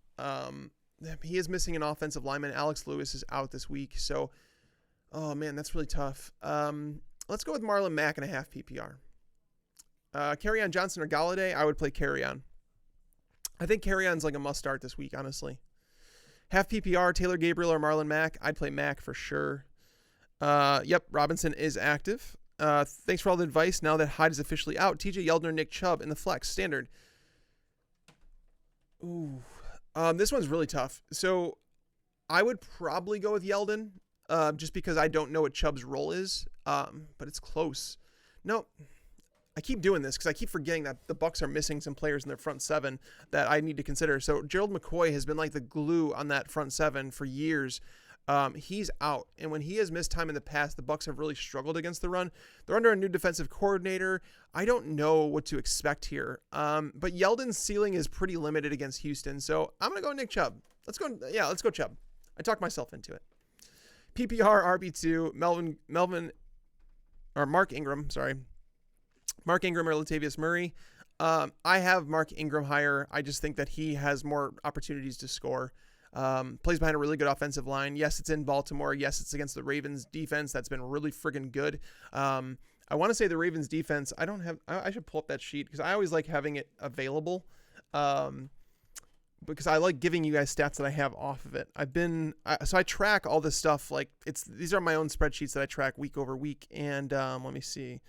He is missing an offensive lineman. Alex Lewis is out this week. So, oh, man, that's really tough. Let's go with Marlon Mack and a half PPR. Kerryon Johnson or Galladay? I would play Kerryon. I think Kerryon's like a must start this week, honestly. Half PPR, Taylor Gabriel or Marlon Mack? I'd play Mack for sure. Yep, Robinson is active. Thanks for all the advice. Now that Hyde is officially out, TJ Yeldon, Nick Chubb in the flex standard. Ooh, this one's really tough. So I would probably go with Yeldon. Just because I don't know what Chubb's role is, but it's close. No, I keep doing this because I keep forgetting that the Bucs are missing some players in their front seven that I need to consider. So Gerald McCoy has been like the glue on that front seven for years. He's out, and when he has missed time in the past, the Bucs have really struggled against the run. They're under a new defensive coordinator. I don't know what to expect here, but Yeldon's ceiling is pretty limited against Houston, so I'm gonna go Nick Chubb. Let's go Chubb. I talked myself into it. PPR RB2, Melvin or Mark Ingram, sorry. Mark Ingram or Latavius Murray. I have Mark Ingram higher. I just think that he has more opportunities to score. Plays behind a really good offensive line. Yes, it's in Baltimore. Yes, it's against the Ravens defense that's been really friggin' good. I want to say the Ravens defense, I should pull up that sheet because I always like having it available. Because I like giving you guys stats that I have off of it. So I track all this stuff. Like these are my own spreadsheets that I track week over week. And let me see.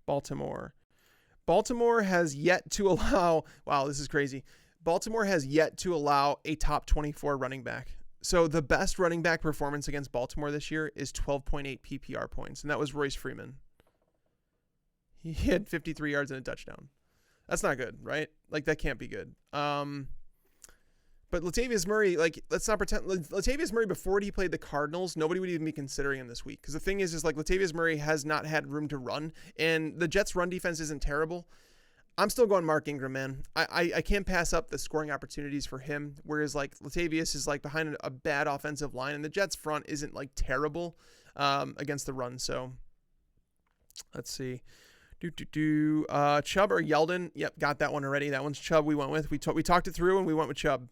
Baltimore has yet to allow, wow, this is crazy. Baltimore has yet to allow a top 24 running back. So the best running back performance against Baltimore this year is 12.8 PPR points. And that was Royce Freeman. He had 53 yards and a touchdown. That's not good, right? Like that can't be good. But Latavius Murray, like, let's not pretend. Latavius Murray, before he played the Cardinals, nobody would even be considering him this week. Because the thing is like, Latavius Murray has not had room to run, and the Jets' run defense isn't terrible. I'm still going Mark Ingram, man. I can't pass up the scoring opportunities for him, whereas, like, Latavius is, like, behind a bad offensive line, and the Jets' front isn't, like, terrible against the run. So, let's see. Chubb or Yeldon? Yep, got that one already. That one's Chubb we went with. We talked it through, and we went with Chubb.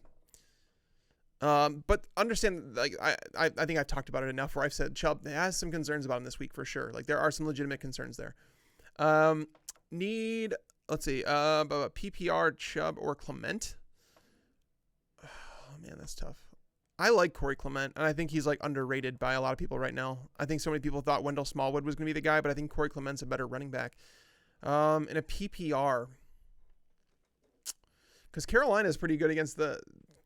But understand, like, I think I've talked about it enough where I've said Chubb has some concerns about him this week for sure. Like, there are some legitimate concerns there. Let's see, PPR, Chubb, or Clement. Oh, man, that's tough. I like Corey Clement, and I think he's, like, underrated by a lot of people right now. I think so many people thought Wendell Smallwood was going to be the guy, but I think Corey Clement's a better running back. In a PPR, because Carolina's pretty good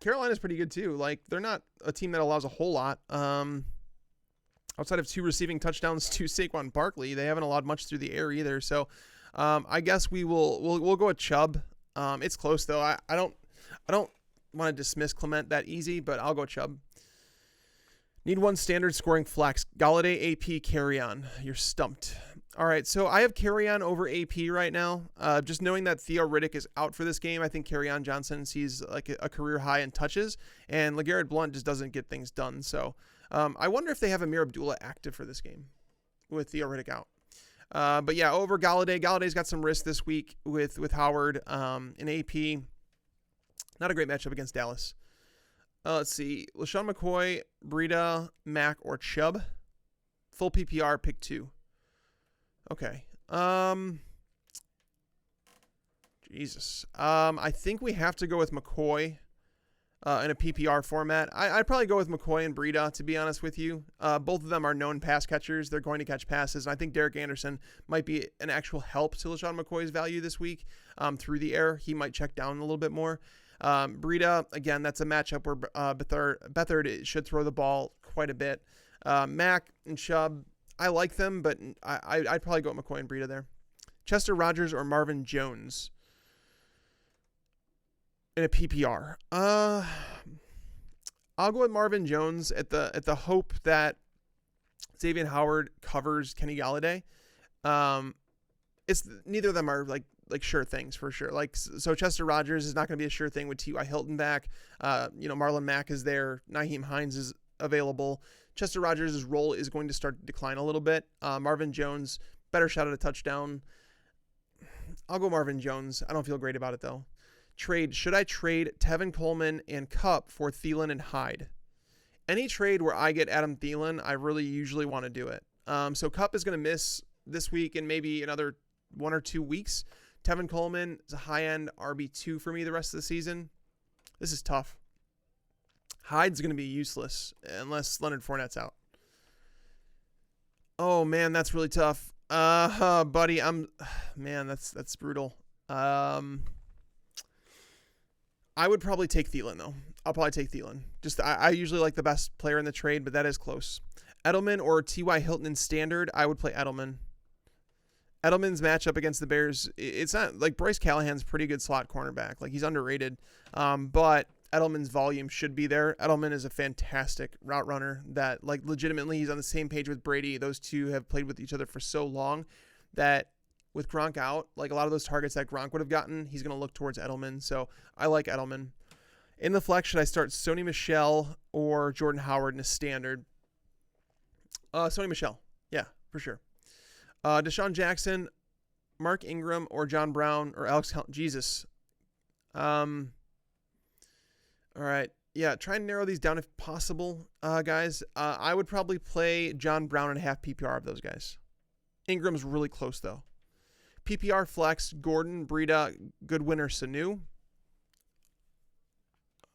Carolina's pretty good too. Like, they're not a team that allows a whole lot. Outside of 2 receiving touchdowns to Saquon Barkley, they haven't allowed much through the air either. So, I guess we'll go with Chubb. It's close though. I don't want to dismiss Clement that easy, but I'll go Chubb. Need one standard scoring flex. Galladay, AP, Carry-On. You're stumped. All right, so I have Carry-On over AP right now. Just knowing that Theo Riddick is out for this game, I think Carry-On Johnson sees like a career high in touches, and LeGarrette Blount just doesn't get things done. So I wonder if they have Amir Abdullah active for this game with Theo Riddick out. But yeah, over Galladay. Galladay's got some risk this week with Howard in AP. Not a great matchup against Dallas. Let's see. LaShawn McCoy, Breda, Mack, or Chubb. Full PPR, pick 2. Okay. Jesus. I think we have to go with McCoy in a PPR format. I'd probably go with McCoy and Breda, to be honest with you. Both of them are known pass catchers. They're going to catch passes. And I think Derek Anderson might be an actual help to LaShawn McCoy's value this week through the air. He might check down a little bit more. Breda, again, that's a matchup where Beathard should throw the ball quite a bit. Mack and Chubb, I like them, but I'd probably go with McCoy and Breda there. Chester Rogers or Marvin Jones in a PPR. I'll go with Marvin Jones at the hope that Xavier Howard covers Kenny Galladay. It's neither of them are like sure things for sure. Like, so Chester Rogers is not going to be a sure thing with Ty Hilton back. Marlon Mack is there. Nyheim Hines is available. Chester Rogers' role is going to start to decline a little bit. Marvin Jones, better shot at a touchdown. I'll go Marvin Jones. I don't feel great about it though. Should I trade Tevin Coleman and Kupp for Thielen and Hyde? Any trade where I get Adam Thielen, I really usually want to do it. So Kupp is going to miss this week and maybe another 1 or 2 weeks. Tevin Coleman is a high-end RB2 for me the rest of the season. This is tough. Hyde's going to be useless unless Leonard Fournette's out. Oh, man, that's really tough. Buddy, that's brutal. I would probably take Thielen, though. I'll probably take Thielen. I usually like the best player in the trade, but that is close. Edelman or T.Y. Hilton in standard, I would play Edelman. Edelman's matchup against the Bears, it's not like Bryce Callahan's pretty good slot cornerback. Like, he's underrated. But Edelman's volume should be there. Edelman is a fantastic route runner that, like, legitimately he's on the same page with Brady. Those two have played with each other for so long that with Gronk out, like a lot of those targets that Gronk would have gotten, he's going to look towards Edelman. So I like Edelman. In the flex, should I start Sony Michel or Jordan Howard in a standard? Sony Michel. Yeah, for sure. Deshaun Jackson, Mark Ingram, or John Brown, or Alex Jesus. All right. yeah, try and narrow these down if possible, guys. I would probably play John Brown and half PPR of those guys. Ingram's really close, though. PPR flex, Gordon, Breda, Goodwin, or Sanu.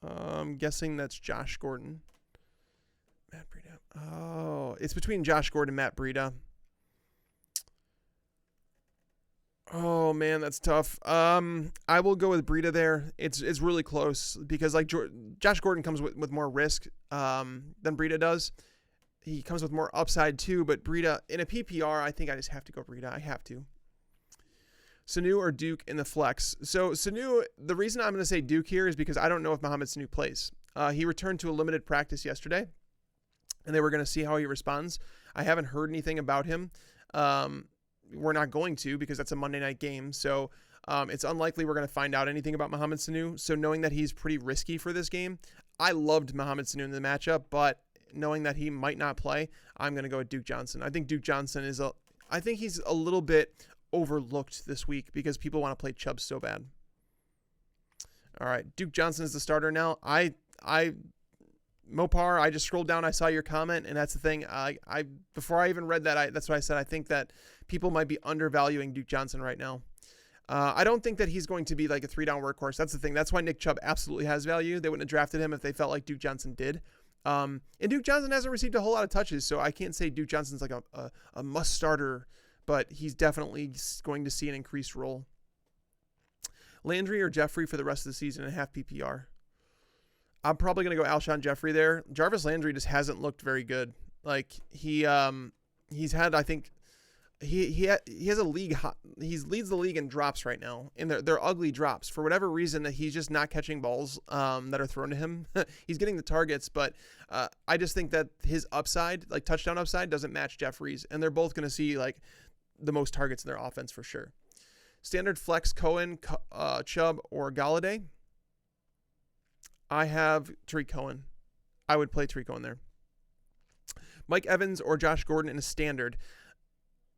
I'm guessing that's Josh Gordon. Matt Breda. Oh, it's between Josh Gordon and Matt Breda. Oh, man, that's tough. I will go with Breda there. It's really close because like Josh Gordon comes with more risk than Breda does. He comes with more upside too, but Breda in a PPR, I think I just have to go Breda. I have to. Sanu or Duke in the flex. So Sanu, the reason I'm going to say Duke here is because I don't know if Mohamed Sanu plays. He returned to a limited practice yesterday, and they were going to see how he responds. I haven't heard anything about him. We're not going to because that's a Monday night game. So it's unlikely we're going to find out anything about Mohamed Sanu. So knowing that he's pretty risky for this game, I loved Mohamed Sanu in the matchup, but knowing that he might not play, I'm going to go with Duke Johnson. I think Duke Johnson I think he's a little bit overlooked this week because people want to play Chubb so bad. All right, Duke Johnson is the starter now. Mopar, I just scrolled down, I saw your comment, and that's the thing. Before I even read that, that's what I said. I think that people might be undervaluing Duke Johnson right now. I don't think that he's going to be like a 3-down workhorse. That's the thing. That's why Nick Chubb absolutely has value. They wouldn't have drafted him if they felt like Duke Johnson did. And Duke Johnson hasn't received a whole lot of touches, so I can't say Duke Johnson's like a must starter, but he's definitely going to see an increased role. Landry or Jeffrey for the rest of the season and half PPR. I'm probably going to go Alshon Jeffrey there. Jarvis Landry just hasn't looked very good. Like he's had, I think he has a league. He leads the league in drops right now, and they're ugly drops for whatever reason that he's just not catching balls that are thrown to him. He's getting the targets, but I just think that his upside, like touchdown upside, doesn't match Jeffrey's, and they're both going to see like the most targets in their offense for sure. Standard flex Cohen, Chubb, or Galladay. I have Tarik Cohen. I would play Tarik Cohen there. Mike Evans or Josh Gordon in a standard.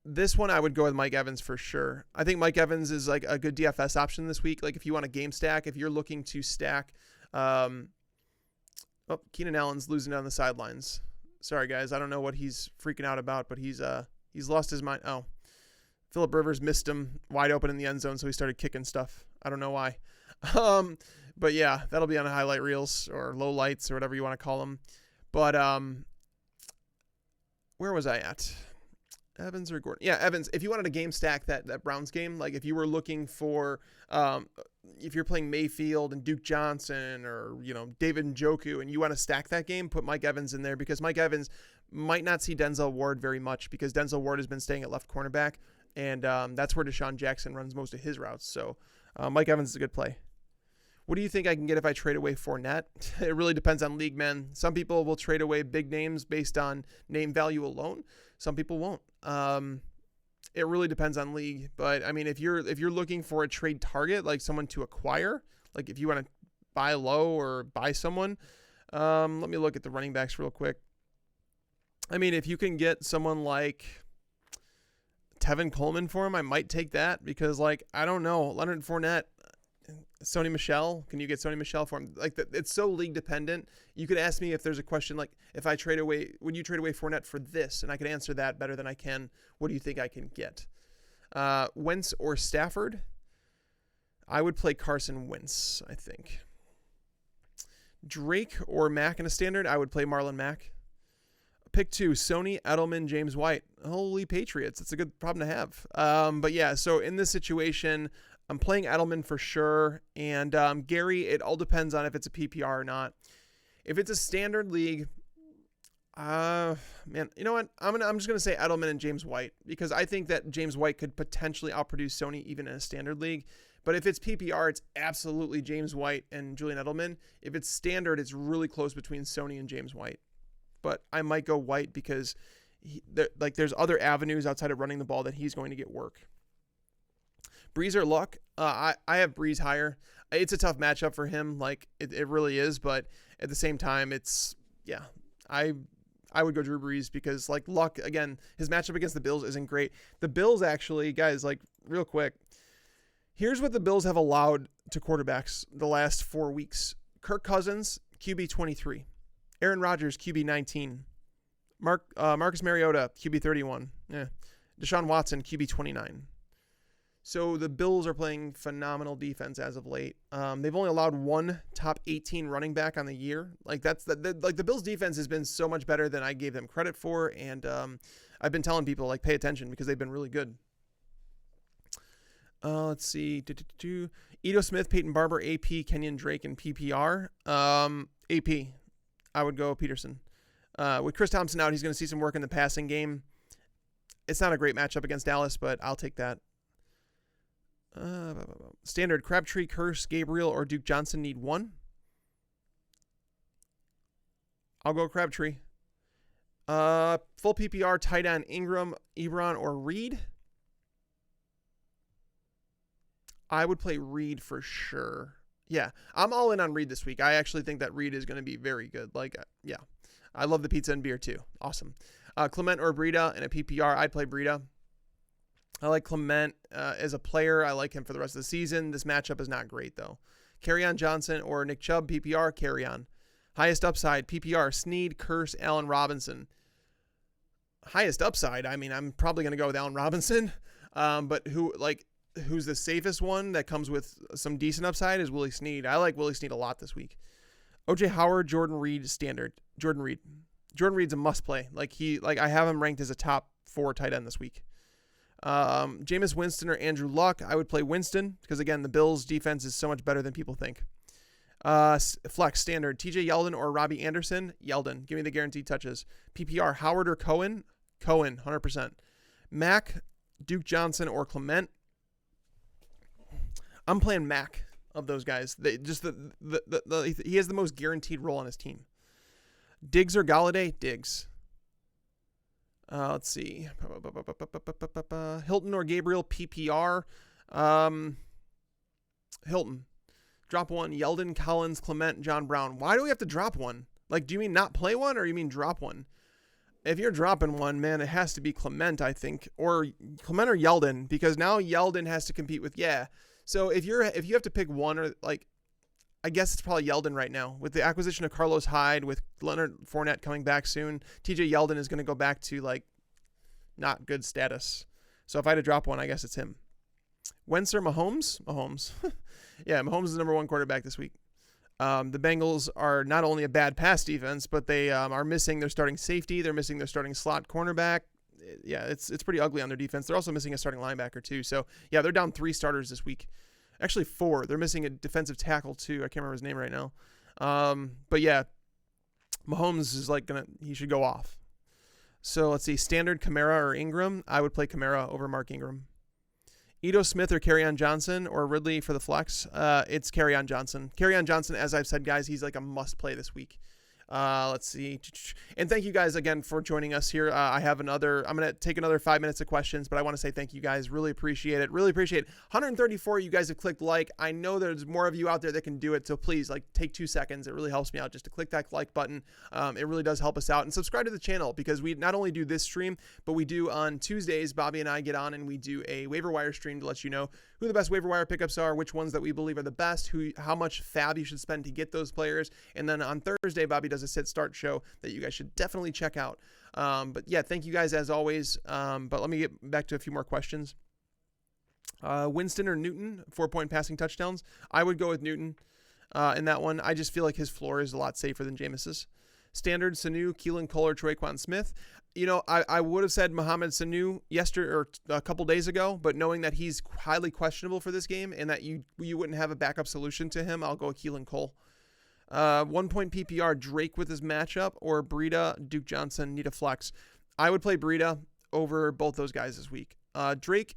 This one I would go with Mike Evans for sure. I think Mike Evans is like a good DFS option this week. Like if you want a game stack, if you're looking to stack. Keenan Allen's losing down the sidelines. Sorry guys, I don't know what he's freaking out about, but he's lost his mind. Oh, Phillip Rivers missed him wide open in the end zone, so he started kicking stuff. I don't know why. But yeah, that'll be on highlight reels or low lights or whatever you want to call them. But where was I at? Evans or Gordon? Yeah, Evans. If you wanted a game stack that Browns game, like if you were looking for, if you're playing Mayfield and Duke Johnson or David Njoku and you want to stack that game, put Mike Evans in there because Mike Evans might not see Denzel Ward very much because Denzel Ward has been staying at left cornerback, and that's where Deshaun Jackson runs most of his routes. So Mike Evans is a good play. What do you think I can get if I trade away Fournette? It really depends on league, man. Some people will trade away big names based on name value alone. Some people won't. It really depends on league. But I mean, if you're looking for a trade target, like someone to acquire, like if you want to buy low or buy someone, let me look at the running backs real quick. I mean, if you can get someone like Tevin Coleman for him, I might take that because, like, I don't know, Leonard Fournette. Sony Michel, can you get Sony Michel for him? Like it's so league dependent. You could ask me if there's a question like if I trade away, would you trade away Fournette for this? And I could answer that better than I can. What do you think I can get? Wentz or Stafford? I would play Carson Wentz, I think. Drake or Mack in a standard? I would play Marlon Mack. Pick 2, Sony, Edelman, James White. Holy Patriots. It's a good problem to have. But yeah, so in this situation, I'm playing Edelman for sure, and Gary, it all depends on if it's a PPR or not. If it's a standard league, man, you know what? I'm just gonna say Edelman and James White because I think that James White could potentially outproduce Sony even in a standard league. But if it's PPR, it's absolutely James White and Julian Edelman. If it's standard, it's really close between Sony and James White. But I might go White because there's other avenues outside of running the ball that he's going to get work. Breeze or Luck? I have Breeze higher. It's a tough matchup for him. Like it really is. But at the same time, I would go Drew Brees because like Luck, again, his matchup against the Bills isn't great. The Bills actually, guys, like real quick, here's what the Bills have allowed to quarterbacks the last 4 weeks. Kirk Cousins QB 23. Aaron Rodgers, QB 19. Marcus Mariota, QB 31. Yeah. Deshaun Watson, QB 29. So the Bills are playing phenomenal defense as of late. They've only allowed one top 18 running back on the year. Like the Bills defense has been so much better than I gave them credit for, and I've been telling people like pay attention because they've been really good. Let's see. Ito Smith, Peyton Barber, AP, Kenyon Drake, and PPR. AP. I would go Peterson. With Chris Thompson out, he's going to see some work in the passing game. It's not a great matchup against Dallas, but I'll take that. Standard, Crabtree, Curse, Gabriel, or Duke Johnson need one. I'll go Crabtree. Full PPR, tight end, Ingram, Ebron, or Reed. I would play Reed for sure. Yeah, I'm all in on Reed this week. I actually think that Reed is going to be very good. Like, yeah, I love the pizza and beer too. Awesome. Clement or Breda in a PPR, I'd play Breda. I like Clement as a player. I like him for the rest of the season. This matchup is not great, though. Kerryon Johnson or Nick Chubb, PPR, Kerryon. Highest upside, PPR, Snead, Curse, Allen Robinson. Highest upside, I mean, I'm probably going to go with Allen Robinson. But who's the safest one that comes with some decent upside is Willie Snead. I like Willie Snead a lot this week. OJ Howard, Jordan Reed, standard. Jordan Reed's a must play. I have him ranked as a top 4 tight end this week. Jameis Winston or Andrew Luck. I would play Winston because, again, the Bills' defense is so much better than people think. Flex, standard. TJ Yeldon or Robbie Anderson. Yeldon. Give me the guaranteed touches. PPR, Howard or Cohen. Cohen, 100%. Mac, Duke Johnson or Clement. I'm playing Mac of those guys. He has the most guaranteed role on his team. Diggs or Galladay. Diggs. Let's see. Hilton or Gabriel, PPR. Hilton. Drop one. Yeldon, Collins, Clement, John Brown. Why do we have to drop one? Like, do you mean not play one or you mean drop one? If you're dropping one, man, it has to be Clement, I think. Or Clement or Yeldon, because now Yeldon has to compete with, yeah. So if you have to pick one, or like, I guess it's probably Yeldon right now. With the acquisition of Carlos Hyde, with Leonard Fournette coming back soon, TJ Yeldon is going to go back to like not good status. So if I had to drop one, I guess it's him. Wentz or Mahomes? Mahomes. Yeah, Mahomes is the number 1 quarterback this week. The Bengals are not only a bad pass defense, but they are missing their starting safety. They're missing their starting slot cornerback. Yeah, it's pretty ugly on their defense. They're also missing a starting linebacker too. So yeah, they're down 3 starters this week. Actually 4. They're missing a defensive tackle too. I can't remember his name right now. But yeah, Mahomes is he should go off. So let's see, standard Kamara or Ingram. I would play Kamara over Mark Ingram. Ito Smith or Kerryon Johnson or Ridley for the flex. It's Kerryon Johnson. Kerryon Johnson, as I've said, guys, he's like a must play this week. Let's see. And thank you guys again for joining us here. I'm going to take another 5 minutes of questions, but I want to say thank you guys. Really appreciate it. 134 you guys have clicked like. I know there's more of you out there that can do it. So please take 2 seconds. It really helps me out just to click that like button. It really does help us out, and subscribe to the channel because we not only do this stream, but we do on Tuesdays, Bobby and I get on and we do a waiver wire stream to let you know who the best waiver wire pickups are, which ones that we believe are the best, how much fab you should spend to get those players. And then on Thursday, Bobby does a sit start show that you guys should definitely check out. But yeah, thank you guys as always. But let me get back to a few more questions. Winston or Newton, 4-point passing touchdowns. I would go with Newton in that one. I just feel like his floor is a lot safer than Jameis's. Standard, Sanu, Keelan Cole, or Traquan Smith. You know, I would have said Mohamed Sanu yesterday or a couple days ago, but knowing that he's highly questionable for this game and that you wouldn't have a backup solution to him, I'll go with Keelan Cole. 1-point PPR, Drake with his matchup, or Breda, Duke Johnson, need a flex. I would play Breda over both those guys this week. Drake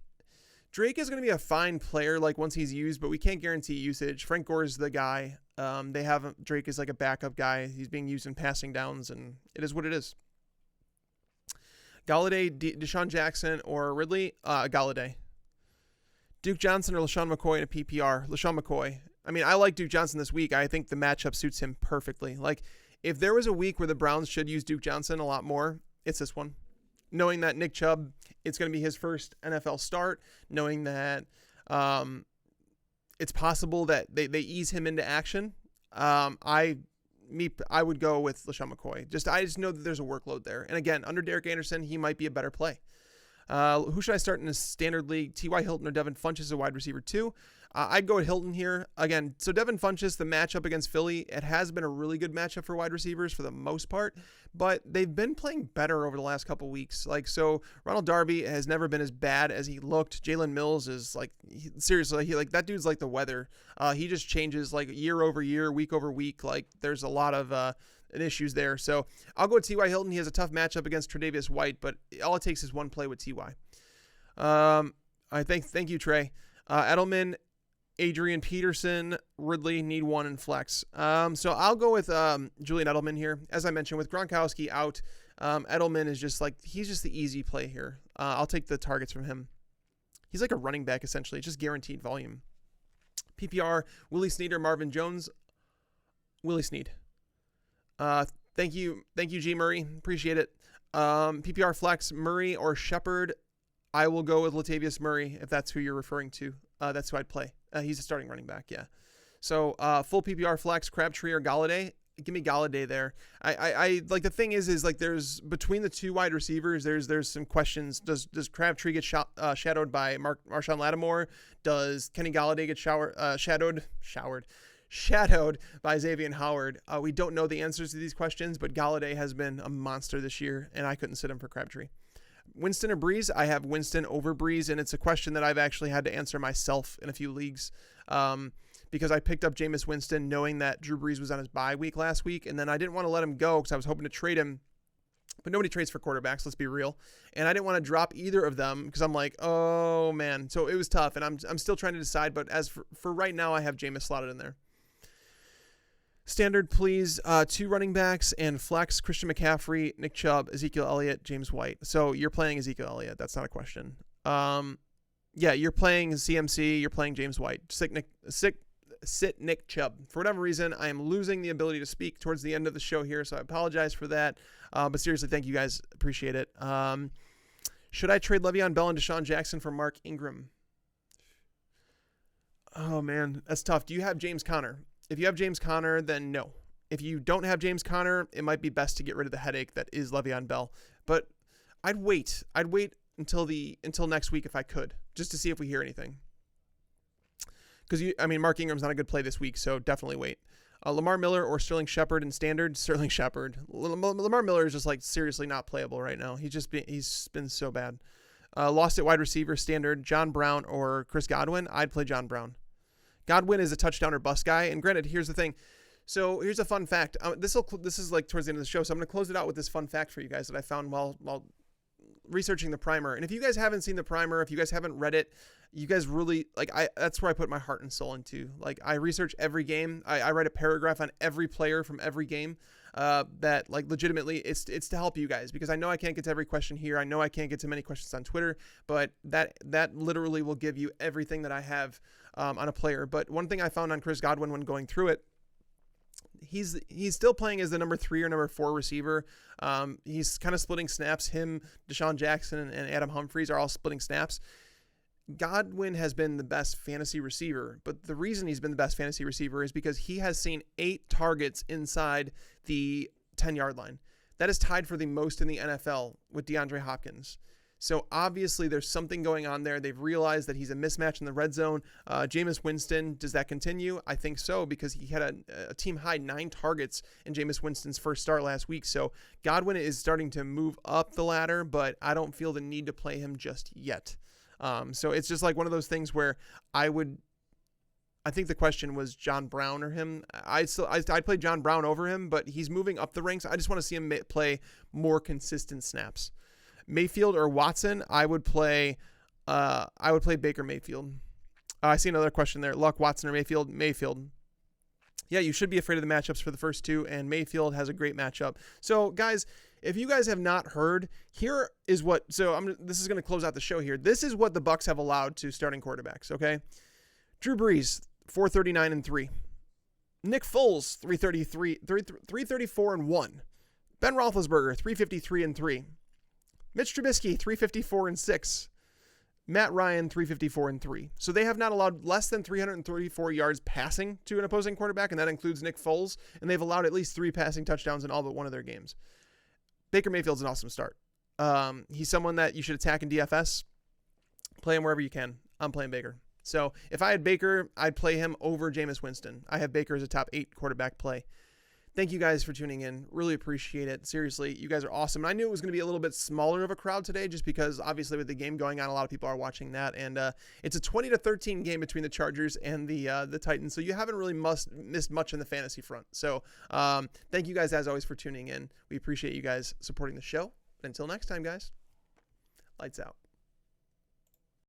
is going to be a fine player once he's used, but we can't guarantee usage. Frank Gore is the guy. They have Drake as like a backup guy. He's being used in passing downs, and it is what it is. Galladay, Deshaun Jackson, or Ridley? Galladay. Duke Johnson or LaShawn McCoy in a PPR? LaShawn McCoy. I mean, I like Duke Johnson this week. I think the matchup suits him perfectly. If there was a week where the Browns should use Duke Johnson a lot more, it's this one. Knowing that Nick Chubb, it's going to be his first NFL start. Knowing that it's possible that they ease him into action. I I would go with LeSean McCoy. I just know that there's a workload there. And again, under Derek Anderson, he might be a better play. Who should I start in a standard league? T.Y. Hilton or Devin Funchess is a wide receiver 2. I'd go with Hilton here. Again, so Devin Funchess, the matchup against Philly, it has been a really good matchup for wide receivers for the most part, but they've been playing better over the last couple weeks. So Ronald Darby has never been as bad as he looked. Jalen Mills is seriously, that dude's like the weather. He just changes year over year, week over week. There's a lot of issues there. So I'll go with T.Y. Hilton. He has a tough matchup against Tre'Davious White, but all it takes is one play with T.Y. Thank you, Trey. Edelman, Adrian, Peterson, Ridley need one in flex. So I'll go with Julian Edelman here. As I mentioned, with Gronkowski out, Edelman is he's just the easy play here. I'll take the targets from him. He's like a running back, essentially. It's just guaranteed volume. PPR, Willie Snead or Marvin Jones? Willie Snead. Thank you, G. Murray. Appreciate it. PPR flex, Murray or Shepard? I will go with Latavius Murray if that's who you're referring to. That's who I'd play. He's a starting running back, yeah. So full PPR flex, Crabtree or Galladay. Give me Galladay there. I the thing is there's between the two wide receivers, there's some questions. Does Crabtree get shadowed by Marshawn Lattimore? Does Kenny Galladay get shadowed by Xavier Howard? We don't know the answers to these questions, but Galladay has been a monster this year, and I couldn't sit him for Crabtree. Winston or Breeze? I have Winston over Breeze, and it's a question that I've actually had to answer myself in a few leagues because I picked up Jameis Winston knowing that Drew Brees was on his bye week last week, and then I didn't want to let him go because I was hoping to trade him, but nobody trades for quarterbacks, let's be real, and I didn't want to drop either of them because I'm like, oh, man. So it was tough, and I'm still trying to decide, but as for right now, I have Jameis slotted in there. Standard, please. 2 running backs and flex, Christian McCaffrey, Nick Chubb, Ezekiel Elliott, James White. So you're playing Ezekiel Elliott. That's not a question. Yeah, you're playing CMC. You're playing James White. Sit Nick Chubb. For whatever reason, I am losing the ability to speak towards the end of the show here, so I apologize for that. But seriously, thank you guys. Appreciate it. Should I trade Le'Veon Bell and Desean Jackson for Mark Ingram? Oh, man, that's tough. Do you have James Conner? If you have James Conner, then no. If you don't have James Conner, it might be best to get rid of the headache that is Le'Veon Bell. But I'd wait. I'd wait until next week if I could, just to see if we hear anything. Because Mark Ingram's not a good play this week, so definitely wait. Lamar Miller or Sterling Shepard in standard? Sterling Shepard. Lamar Miller is just seriously not playable right now. He's been so bad. Lost at wide receiver standard. John Brown or Chris Godwin? I'd play John Brown. Godwin is a touchdown or bust guy, and granted, here's the thing. So here's a fun fact. This is towards the end of the show, so I'm going to close it out with this fun fact for you guys that I found while researching the primer. And if you guys haven't seen the primer, if you guys haven't read it, you guys really that's where I put my heart and soul into. I research every game. I write a paragraph on every player from every game. That legitimately it's to help you guys, because I know I can't get to every question here. I know I can't get to many questions on Twitter, but that literally will give you everything that I have on a player. But one thing I found on Chris Godwin when going through it, he's still playing as the number 3 or number 4 receiver. He's kind of splitting snaps. Him, Deshaun Jackson, and Adam Humphries are all splitting snaps. Godwin has been the best fantasy receiver, but the reason he's been the best fantasy receiver is because he has seen 8 targets inside the 10-yard line. That is tied for the most in the NFL with DeAndre Hopkins. So obviously there's something going on there. They've realized that he's a mismatch in the red zone. Jameis Winston, does that continue? I think so, because he had a team high 9 targets in Jameis Winston's first start last week. So Godwin is starting to move up the ladder, but I don't feel the need to play him just yet. So it's just one of those things where I think the question was John Brown or him. I'd play John Brown over him, but he's moving up the ranks. I just want to see him play more consistent snaps. Mayfield or Watson? I would play Baker Mayfield. I see another question there. Luck, Watson, or Mayfield? Mayfield. Yeah, you should be afraid of the matchups for the first 2, and Mayfield has a great matchup. So, guys, if you guys have not heard, here is what. So this is going to close out the show here. This is what the Bucs have allowed to starting quarterbacks. Okay, Drew Brees 439-3, Nick Foles 334-1, Ben Roethlisberger 353-3, Mitch Trubisky 354-6, Matt Ryan, 354 and 3. So they have not allowed less than 334 yards passing to an opposing quarterback, and that includes Nick Foles, and they've allowed at least 3 passing touchdowns in all but one of their games. Baker Mayfield's an awesome start. He's someone that you should attack in DFS. Play him wherever you can. I'm playing Baker. So if I had Baker, I'd play him over Jameis Winston. I have Baker as a top 8 quarterback play. Thank you guys for tuning in. Really appreciate it. Seriously, you guys are awesome. And I knew it was going to be a little bit smaller of a crowd today just because obviously with the game going on, a lot of people are watching that. And it's a 20-13 game between the Chargers and the Titans. So you haven't really missed much in the fantasy front. So thank you guys as always for tuning in. We appreciate you guys supporting the show. Until next time, guys. Lights out.